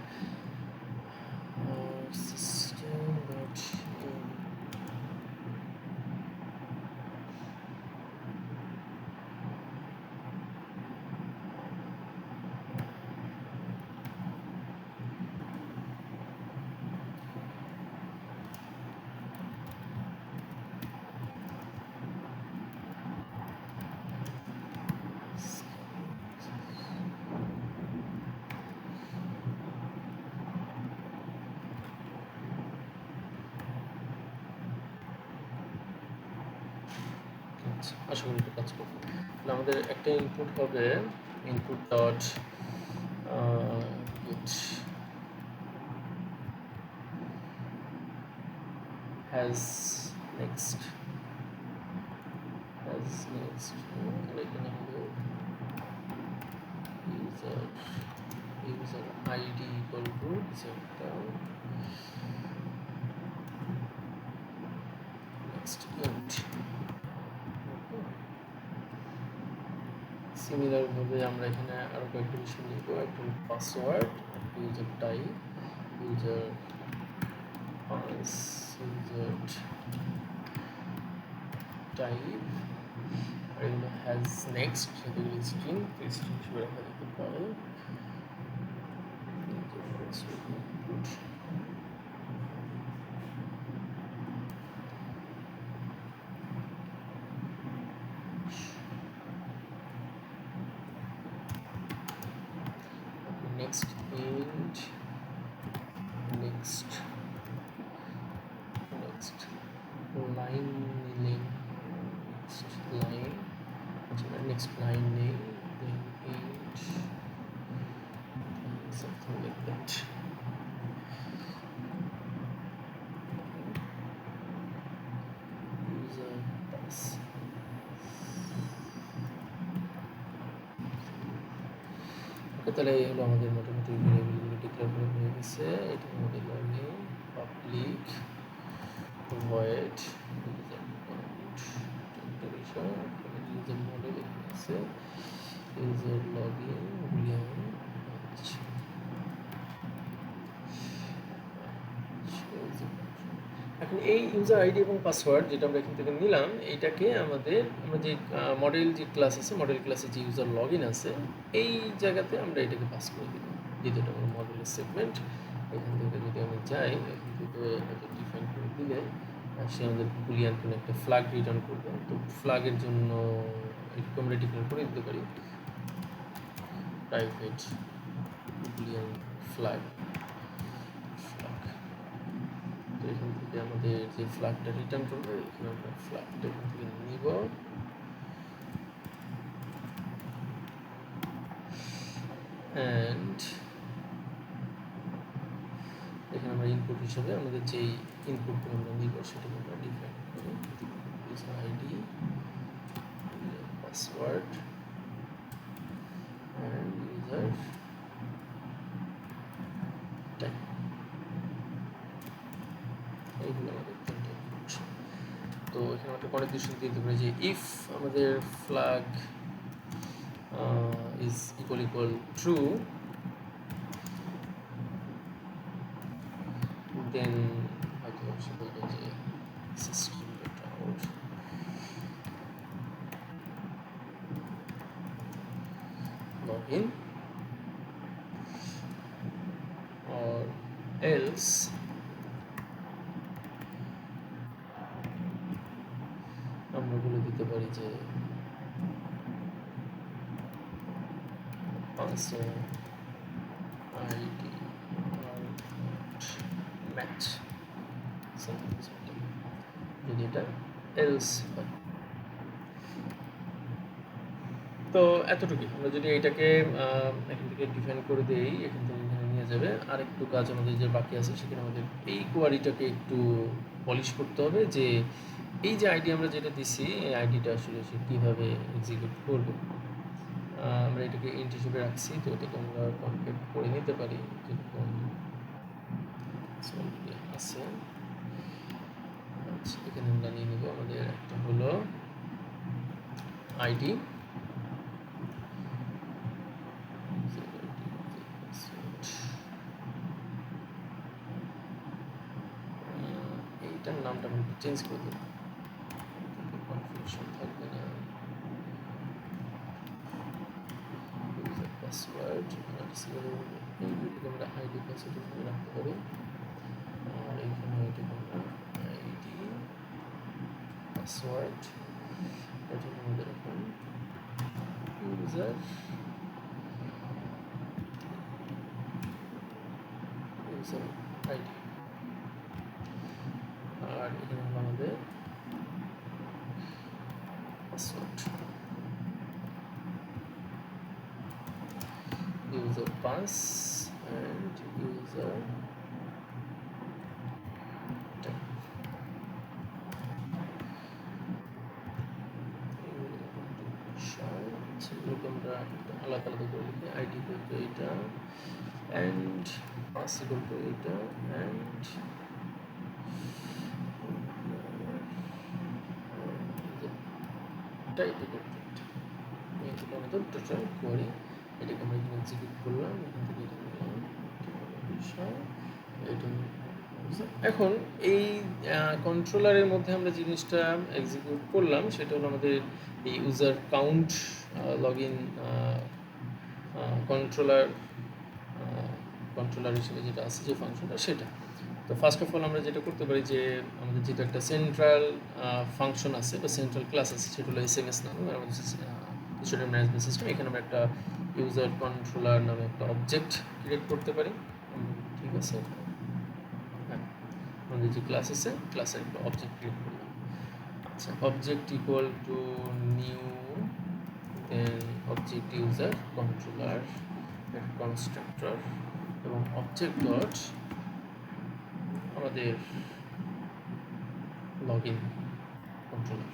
আশা করি এটা কাজ করবে। তাহলে আমাদের একটা ইনপুট হবে input dot gate has next এখানে হবে ইউজার আইডি ইকুয়াল টু একটা নেক্সট ইন্ট। সিমিলারভাবে আমরা এখানে আরও কয়েকটা বিষয় লিখব। একটা পাসওয়ার্ড, একটা ইউজার টাইপ, ইউজার টাইপ, আর এগুলো হ্যাজ নেক্সট, সেগুলো স্ট্রিং হিসেবে রাখা যেতে পারে। next int next line name, next line name, then int something like that. User pass. তাহলে এই হলো আমাদের মোটামুটি ভেরিয়েবলগুলো ডিক্লেয়ার করে হয়ে গেছে। এটা আমাদের login public void user model আছে, ইউজার লগইন বুলিয়ান। এখন এই ইউজার আইডি এবং পাসওয়ার্ড যেটা আমরা এখান থেকে নিলাম, এইটাকে আমরা যে মডেল যে ক্লাস আছে, মডেল ক্লাসে যে ইউজার লগ ইন আছে, এই জায়গাতে আমরা এটাকে পাস করে দিব, যেহেতু এটা আমার মডেলের সেগমেন্ট। এখান থেকে যদি আমি যাই, এখান থেকে এটা ডিফাইন করে দিলে সে আমাদের বুলিয়ান কোনো একটা ফ্ল্যাগ রিটার্ন করবে। তো ফ্ল্যাগের জন্য এটুকু আমরা ডিক্লেয়ার করে দিতে পারি প্রাইভেট বুলিয়ান ফ্ল্যাগ। তো এখান থেকে আমাদের যে ফ্ল্যাগটা রিটার্ন করবে, এখানে আমরা ফ্ল্যাগটা এখান থেকে নিব, অ্যান্ড এখানে আমরা ইনপুট হিসেবে আমাদের যেই ইনপুটগুলো আমরা নিব সেটাকে আমরা ডিফাইন করি, user ID, password and user type. এইগুলো আমাদের তিনটে ইনপুট। তো এখানে একটা কন্ডিশন দিতে পারি যে ইফ আমাদের flag is equal true, then হয়তো সে বলবে যে system.out login, or else আমরা বলে দিতে পারি যে password ID are not match, যদি এটা else হয়। তো এতটুকুই। আমরা যদি এটাকে এখান থেকে ডিফাইন করে দিই, এখান থেকে এখানে নিয়ে যাবে। আর একটু কাজ আমাদের যে বাকি আছে, সেখানে আমাদের এই কোয়ারিটাকে একটু পলিশ করতে হবে, যে এই যে আইডি আমরা যেটা দিছি, এই আইডিটা আসলে সে কীভাবে এক্সিকিউট করবে। আমরা এটাকে ইন্ট হিসেবে রাখছি, তো এটাকে আমরা কনকেট করে নিতে পারি, যেরকম আছে। আচ্ছা, এখানে আমরা নিয়ে নেব আমাদের একটা হলো আইডি, এইটার নামটা আমি একটু চেঞ্জ করে দেব, কনফিউশন থাকবে না। ইউজার পাসওয়ার্ড, এই দুটোকে আমরা আইডি পাসওয়ার্ড হিসেবে রাখতে পারি, আর এইখানে এটাকে আমরা আইডি পাসওয়ার্ড, এটা আমাদের এখন ইউজার আইডি, আর এখানে হলো আমাদের password, user pass and user type। সেগুলোকে আমরা আলাদা আলাদা করে লিখি, আইডি বলতে এটা, অ্যান্ড পাস বলতে এটা, অ্যান্ড টাইপ করতে এটা। এগুলো আমাদের টোটাল কোয়ারি। এটাকে আমরা এখানে এক্সিকিউট করলাম, এখান থেকে এটা নিলাম, এটা এখন এই কন্ট্রোলারের মধ্যে আমরা জিনিসটা এক্সিকিউট করলাম, সেটা হলো আমাদের এই user count log in controller হিসেবে যেটা আছে যে ফাংশনটা, সেটা। তো ফার্স্ট অফ অল আমরা যেটা করতে পারি, যে আমাদের যেটা একটা সেন্ট্রাল ফাংশন আছে বা সেন্ট্রাল ক্লাস আছে, সেটা হলো SMS নামে আমাদের স্টুডেন্ট ম্যানেজমেন্ট সিস্টেম। এখানে আমরা একটা ইউজার কন্ট্রোলার নামে একটা অবজেক্ট ক্রিয়েট করতে পারি, ঠিক আছে। হ্যাঁ, আমাদের যে ক্লাস আছে, ক্লাসের একটা অবজেক্ট ক্রিয়েট করলাম। আচ্ছা, object equal to new, then object user controller, constructor, এবং অবজেক্ট ডট আমাদের লগ ইন কন্ট্রোলার।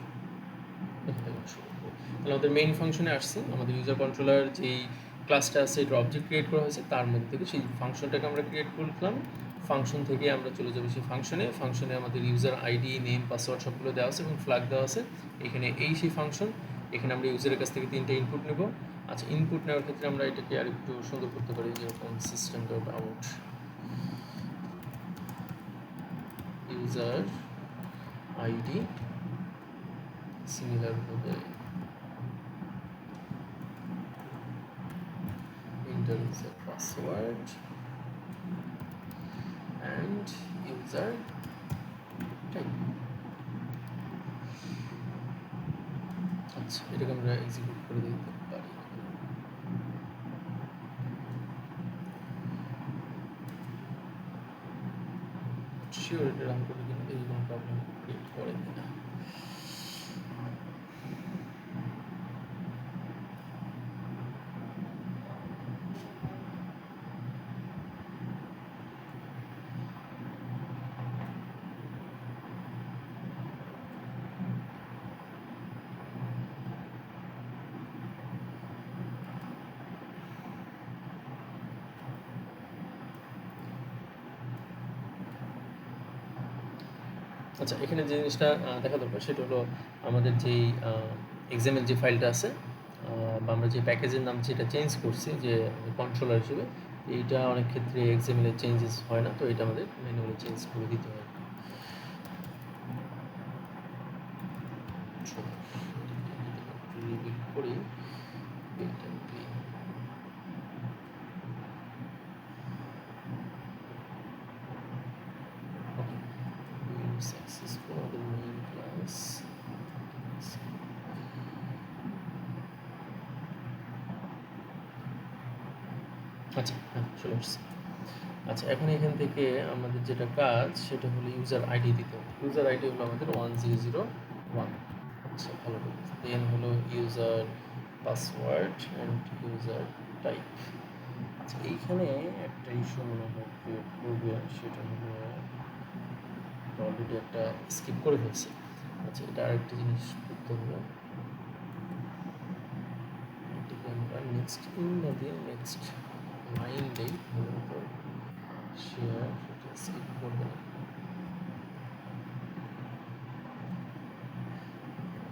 তাহলে আমাদের মেইন ফাংশনে আসছি, আমাদের ইউজার কন্ট্রোলার যেই ক্লাসটা আছে, এটা অবজেক্ট ক্রিয়েট করা হয়েছে, তার মধ্যে থেকে সেই ফাংশনটাকে আমরা ক্রিয়েট করলাম। ফাংশন থেকে আমরা চলে যাবো সেই ফাংশনে আমাদের ইউজার আইডি, নেম, পাসওয়ার্ড সবগুলো দেওয়া আছে এবং ফ্ল্যাগ দেওয়া আছে। এখানে এই সেই ফাংশন, এখানে আমরা ইউজারের কাছ থেকে 3টে ইনপুট নেব। আচ্ছা, ইনপুট নেওয়ার ক্ষেত্রে আমরা এটাকে আর একটু সুন্দর করতে পারি, যেরকম system.out ইউজার আইডি সিমিলার ভাবে enter user password and user type. আচ্ছা, এটাকে আমরা এক্সিকিউট করে দিতে পারি। শিওর এটা রান করে কিনা, এই কোনো প্রবলেম ক্রিয়েট করে কিনা। আচ্ছা, এখানে যে জিনিসটা দেখা দরকার সেটা হলো আমাদের যেই এক্সামের যে ফাইলটা আছে বা আমরা যে প্যাকেজের নাম যেটা চেঞ্জ করছি যে কন্ট্রোলার হিসেবে, এইটা অনেক ক্ষেত্রে এক্সামের চেঞ্জেস হয় না, তো এটা আমাদের ম্যানুয়ালি চেঞ্জ করে দিতে হয়। রিবিল্ড করি successful আমাদের মেইন ক্লাস। আচ্ছা, হ্যাঁ চলে আসছে। আচ্ছা, এখন এখান থেকে আমাদের যেটা কাজ সেটা হলো ইউজার আইডি দিতে হবে। ইউজার আইডি হলো আমাদের 1001। আচ্ছা, ভালো করে দেন হলো user password and user type. আচ্ছা, এইখানে একটা ইস্যু মনে হয় ক্রিয়েট করবে, সেটা হলো অলরেডি একটা স্কিপ করে ফেলছে। আচ্ছা, এটা আরেকটা জিনিস করতে হবে, এটাকে আমরা নেক্সট ইন না দিয়ে নেক্সট লাইন দেই, মূলত শেয়ার সেটা স্কিপ করবে না।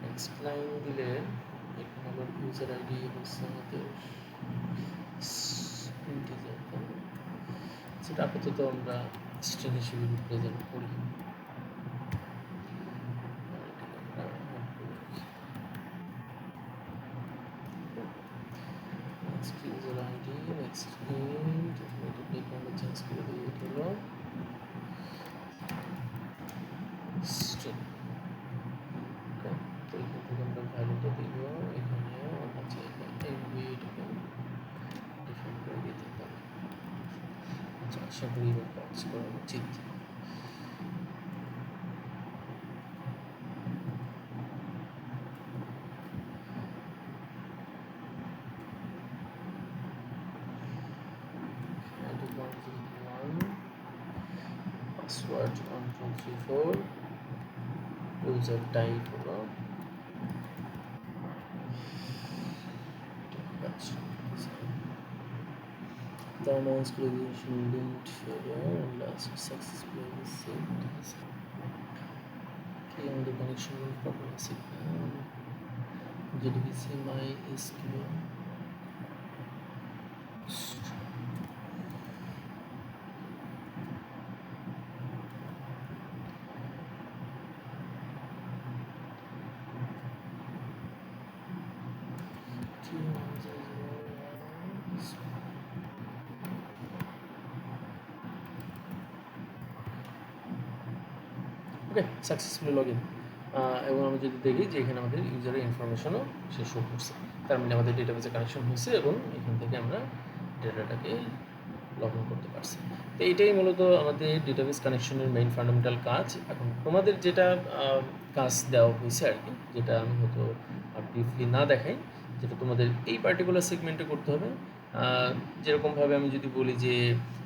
নেক্সট লাইন দিলে এখানে আবার ইউজার আইডি হচ্ছে আমাদের ইন্টিজার, সেটা আপাতত আমরা স্ট্রিং হিসেবে রিপ্রেজেন্ট করি। Next user ID next int এটাকে আমরা চেঞ্জ করে দিই, এটা হলো স্ট্রিং। ওকে, তো এখান থেকে আমরা ভ্যালুটা দিব, এখানে আমরা চাইলে এমবি এটাকে ডিফাইন করে দিতে পারি। আচ্ছা, আশা করি এবার কাজ করা উচিত। Password 1234, user type হলো thermal installation linked failure and last successfully received. Okay, আমাদের কানেকশন প্রবলেম আছে, JDBC MySQL okay, successfully log in. এবং আমরা যদি দেখি যে এখানে আমাদের ইউজারের ইনফরমেশনও সে শো করছে, তার মানে আমাদের ডেটাবেসে কানেকশন হয়েছে এবং এখান থেকে আমরা ডেটাটাকে লগ ইন করতে পারছি। তো এইটাই মূলত আমাদের ডেটাবেস কানেকশনের মেইন ফান্ডামেন্টাল কাজ। এখন তোমাদের যেটা কাজ দেওয়া হয়েছে আর কি, যেটা আমি হয়তো ব্রিফলি না দেখাই, যেটা তোমাদের এই পার্টিকুলার সেগমেন্টে করতে হবে। যেরকমভাবে আমি যদি বলি যে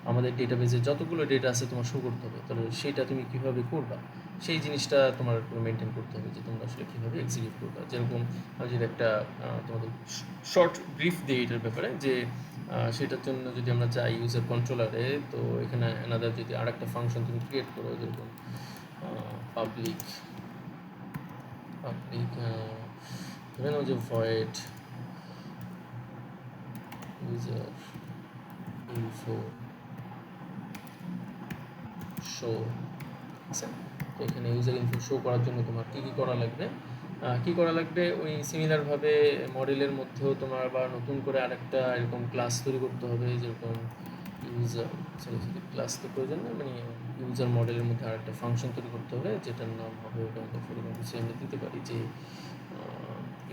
আমাদের ডেটাবেসে যতগুলো ডেটা আছে তোমার শো করতে হবে, তাহলে সেটা তুমি কীভাবে করবা, সেই জিনিসটা তোমার মেনটেন করতে হবে যে তোমরা আসলে কীভাবে এক্সিকিউট করবা। যেরকম আমি যদি একটা তোমাদের শর্ট ব্রিফ দিই এটার ব্যাপারে, যে সেটার জন্য যদি আমরা যাই ইউজার কন্ট্রোলারে, তো এখানে অ্যানাদার যদি আর একটা ফাংশন তুমি ক্রিয়েট করো, যেরকম পাবলিক ধরে নাও যে ভয়েড user info show, তো এখানে ইউজার ইনফো শো করার জন্য তোমার কী করা লাগবে, ওই সিমিলারভাবে মডেলের মধ্যেও তোমার আবার নতুন করে আরেকটা এরকম ক্লাস তৈরি করতে হবে, যেরকম ইউজার ক্লাস তো প্রয়োজন না, মানে ইউজার মডেলের মধ্যে আরেকটা ফাংশন তৈরি করতে হবে, যেটার নাম হবে কিছু আমরা দিতে পারি যে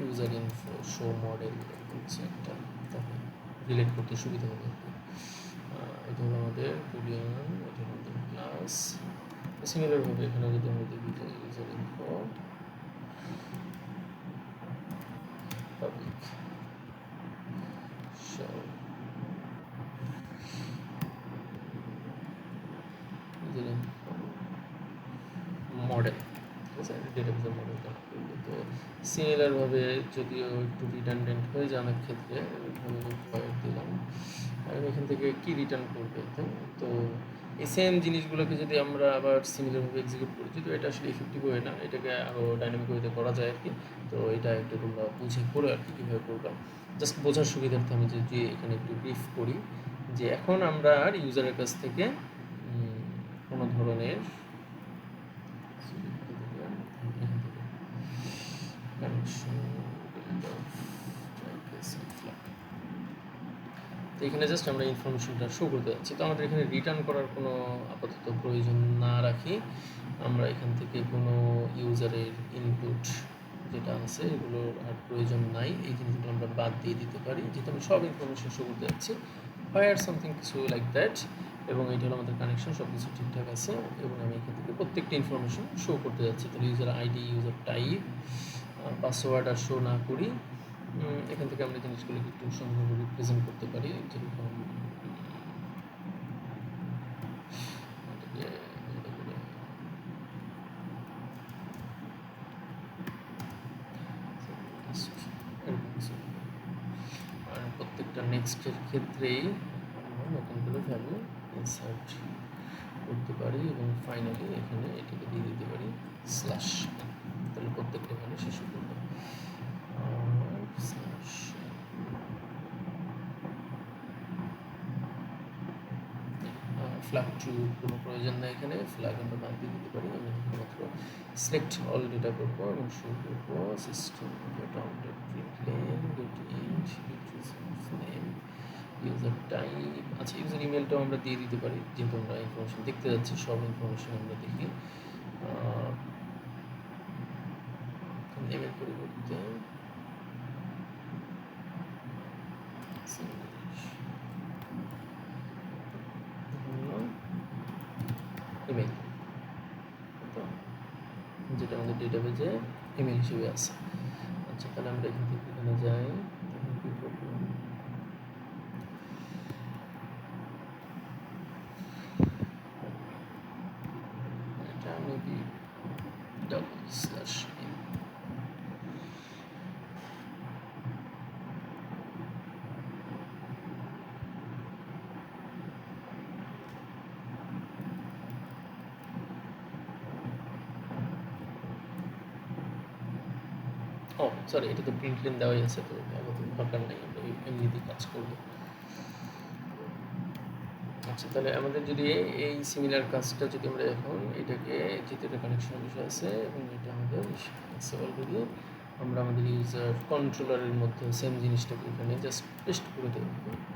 ইউজার ইনফো শো মডেল হচ্ছে একটা, তাহলে রিলেট করতে সুবিধা হবে। এটা হলো আমাদের বুলিয়ান, এটা হলো আমাদের ক্লাস। সিমিলারভাবে এখানে যদি আমরা দেখি যে user info public show user info model, ঠিক আছে, ডেটাবেসের মডেল কানেক্ট করবে। তো সিমিলারভাবে যদিও একটু রিডান্ডেন্ট হয়ে যায় অনেক ক্ষেত্রে, ভয়ের দিলাম আর এখান থেকে কি রিটার্ন করবে, তাই না? তো এই সেম জিনিসগুলোকে যদি আমরা আবার সিমিলারভাবে এক্সিকিউট করি, যদিও এটা আসলে ইফেক্টিভ হয় না, এটাকে আরও ডাইনামিক ওয়েতে করা যায় আর কি। তো এটা একটু তোমরা বুঝে করো আর কি, কীভাবে করবা, জাস্ট বোঝার সুবিধার্থে আমি যে এখানে একটু ব্রিফ করি যে এখন আমরা আর ইউজারের কাছ থেকে কোনো ধরনের তো এখানে জাস্ট আমরা ইনফরমেশনটা শো করতে যাচ্ছি। তো আমাদের এখানে রিটার্ন করার কোনো আপাতত প্রয়োজন না রাখি, আমরা এখান থেকে কোনো ইউজারের ইনপুট যেটা আছে এগুলোর আর প্রয়োজন নাই, এই জিনিসগুলো আমরা বাদ দিয়ে দিতে পারি, যেহেতু আমি সব ইনফরমেশন শো করতে যাচ্ছি, ফায়ার সামথিং কিছু লাইক দ্যাট। এবং এইটা হলো আমাদের কানেকশন, সব কিছু ঠিকঠাক আছে এবং আমি এখান থেকে প্রত্যেকটা ইনফরমেশন শো করতে যাচ্ছি। তাহলে user ID, user type, password আর শো না করি। এখান থেকে আমরা জিনিসগুলোকে একটু সুন্দরভাবে রিপ্রেজেন্ট করতে পারি, যেরকম আর প্রত্যেকটা নেক্সটের ক্ষেত্রেই আমরা নতুন করে ভ্যালু ইনসার্ট করতে পারি এবং ফাইনালি এখানে এটাকে দিয়ে দিতে পারি স্ল্যাশ, তাহলে প্রত্যেকটা ভ্যালু শেষ করবো স্ল্যাশ। ফ্ল্যাগ টু কোনো প্রয়োজন নেই, এখানে ফ্ল্যাগ আমরা বাদ দিয়ে দিতে পারি। আমি শুধুমাত্র সিলেক্ট অল ডেটা করবো এবং শুরু করবো সিস্টেম নেম, ইউজার টাইপ। আচ্ছা, ইউজার ইমেলটাও আমরা দিয়ে দিতে পারি, যেহেতু আমরা ইনফরমেশন দেখতে যাচ্ছি, সব ইনফরমেশন আমরা দেখি। নেমের পরিবর্তে ইমেল, যেটা আমাদের ডেটাবেজে ইমেল হিসেবে আছে। আচ্ছা, তাহলে আমরা এখান থেকে এখানে যাই, তখন কী করবো, এটা মেবি ডাবল স্ল্যাশ সরি, এটা তো প্রিন্ট লাইন দেওয়াই আছে, তো আমাদের দরকার নেই, আমরা এমনিতেই কাজ করবো। আচ্ছা, তাহলে আমাদের যদি এই সিমিলার কাজটা যদি আমরা এখন এটাকে, যেহেতু এটা কানেকশনের বিষয় আছে এবং এটা আমাদের আছে অলরেডি, আমরা আমাদের ইউজার কন্ট্রোলারের মধ্যে সেম জিনিসটাকে এখানে জাস্ট পেস্ট করে দেবো,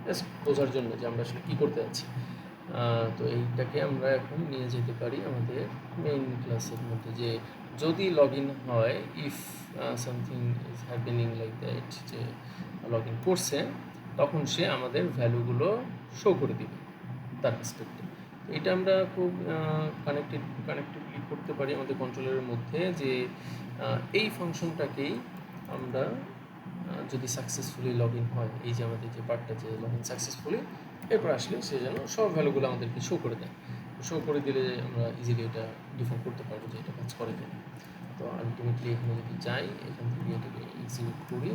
জাস্ট বোঝার জন্য যে আমরা আসলে কী করতে যাচ্ছি। তো এইটাকে আমরা এখন নিয়ে যেতে পারি আমাদের মেইন ক্লাসের মধ্যে, যে যদি লগ ইন হয়, if something is happening like that, যে লগ ইন করছে, তখন সে আমাদের ভ্যালুগুলো শো করে দিবে তার রেসপেক্টে। এটা আমরা খুব কানেক্টিভলি করতে পারি আমাদের কন্ট্রোলারের মধ্যে, যে এই ফাংশনটাকেই আমরা যদি সাকসেসফুলি লগ ইন হয়, এই যে আমাদের যে পার্টটা, যে লগ ইন সাকসেসফুলি, এরপর আসলে সে যেন সব ভ্যালুগুলো আমাদেরকে শো করে দেয়। শো করে দিলে আমরা ইজিলি এটা ডিফাইন করতে পারবো যে এটা কাজ করে কিনা। তো আলটিমেটলি এখানে যদি যাই, এখান থেকে এটাকে এক্সিকিউট করি,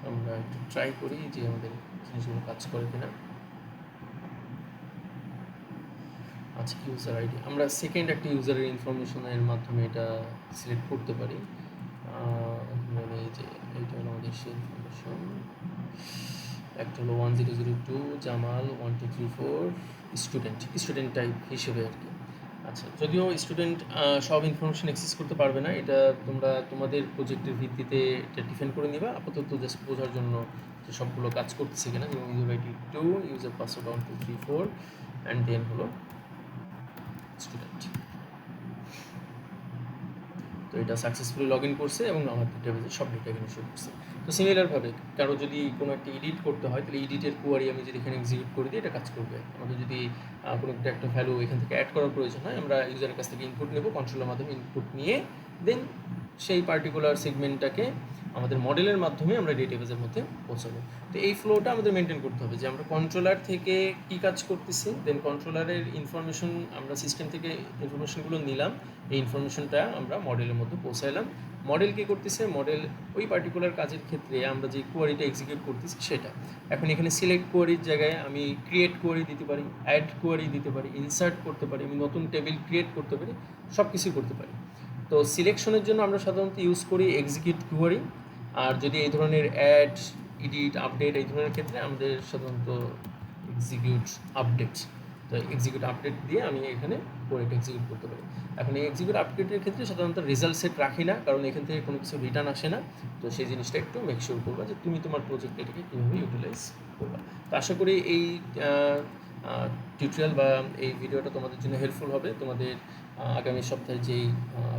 আমরা একটু ট্রাই করি যে আমাদের জিনিসগুলো কাজ করে কিনা। আচ্ছা, ইউজার আইডি আমরা সেকেন্ড একটা ইউজারের ইনফরমেশনের মাধ্যমে এটা সিলেক্ট করতে পারি। মানে এই যে এইটা হলো আমাদের সেই ইনফরমেশন, একটা হলো 1002 জামাল 1234 স্টুডেন্ট টাইপ হিসেবে আর কি। আচ্ছা, যদিও স্টুডেন্ট সব ইনফরমেশন অ্যাক্সেস করতে পারবে না, এটা তোমরা তোমাদের প্রজেক্টের ভিত্তিতে এটা ডিফাইন করে নিবা। আপাতত জাস্ট বোঝার জন্য যে সবগুলো কাজ করতেছে কিনা, যেমন user ID 2, user password 1 2 3 4 and then হলো স্টুডেন্ট। তো এটা সাকসেসফুলি লগ ইন করছে এবং আমার ডেটাবেসে সব ডেটা এখানে শো করছে। তো সিমিলারভাবে কারো যদি কোনো একটা এডিট করতে হয়, তাহলে এডিটের কোয়ারি আমি যদি এখানে এক্সিকিউট করে দিই, এটা কাজ করবে। আমাদের যদি কোনো একটা ভ্যালু এখান থেকে অ্যাড করার প্রয়োজন হয়, আমরা ইউজারের কাছ থেকে ইনপুট নেব, কন্ট্রোলের মাধ্যমে ইনপুট নিয়ে দেন সেই পার্টিকুলার সেগমেন্টটাকে আমাদের মডেলের মাধ্যমে আমরা ডেটাবেসের মধ্যে পৌঁছাবো। তো এই ফ্লোটা আমাদের মেনটেন করতে হবে যে আমরা কন্ট্রোলার থেকে কী কাজ করতেছি, দেন কন্ট্রোলারের ইনফরমেশন আমরা সিস্টেম থেকে ইনফরমেশনগুলো নিলাম, এই ইনফরমেশনটা আমরা মডেলের মধ্যে পৌঁছাইলাম। মডেল কী করতেছে, মডেল ওই পার্টিকুলার কাজের ক্ষেত্রে আমরা যে কোয়ারিটা এক্সিকিউট করতেছি সেটা। এখন এখানে সিলেক্ট কোয়ারির জায়গায় আমি ক্রিয়েট কোয়ারি দিতে পারি, অ্যাড কোয়ারি দিতে পারি, ইনসার্ট করতে পারি, আমি নতুন টেবিল ক্রিয়েট করতে পারি, সব কিছুই করতে পারি। তো সিলেকশনের জন্য আমরা সাধারণত ইউজ করি এক্সিকিউট কোয়ারি, আর যদি এই ধরনের অ্যাড, এডিট, আপডেট এই ধরনের ক্ষেত্রে আমাদের সাধারণত এক্সিকিউট আপডেট। তো এক্সিকিউট আপডেট দিয়ে আমি এখানে কোয়ারিটা এক্সিকিউট করতে পারি। এখন এই এক্সিকিউট আপডেটের ক্ষেত্রে সাধারণত রেজাল্ট সেট রাখি না, কারণ এখান থেকে কোনো কিছু রিটার্ন আসে না। তো সেই জিনিসটা একটু মেক শিওর করবা যে তুমি তোমার প্রজেক্ট এটাকে কীভাবে ইউটিলাইজ করবা। তো আশা করি এই টিউটোরিয়াল বা এই ভিডিওটা তোমাদের জন্য হেল্পফুল হবে। তোমাদের আগামী সপ্তাহে যেই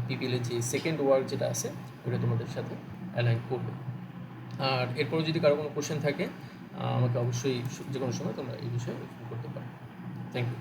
পিপিএলের যে সেকেন্ড ওয়ার্ক যেটা আছে ওটা তোমাদের সাথে অ্যালাইন করবে। আর এরপরে যদি কারো কোনো কোশ্চেন থাকে আমাকে অবশ্যই যে কোনো সময় তোমরা এই বিষয়ে ইনফর্ম করতে পারো। Thank you.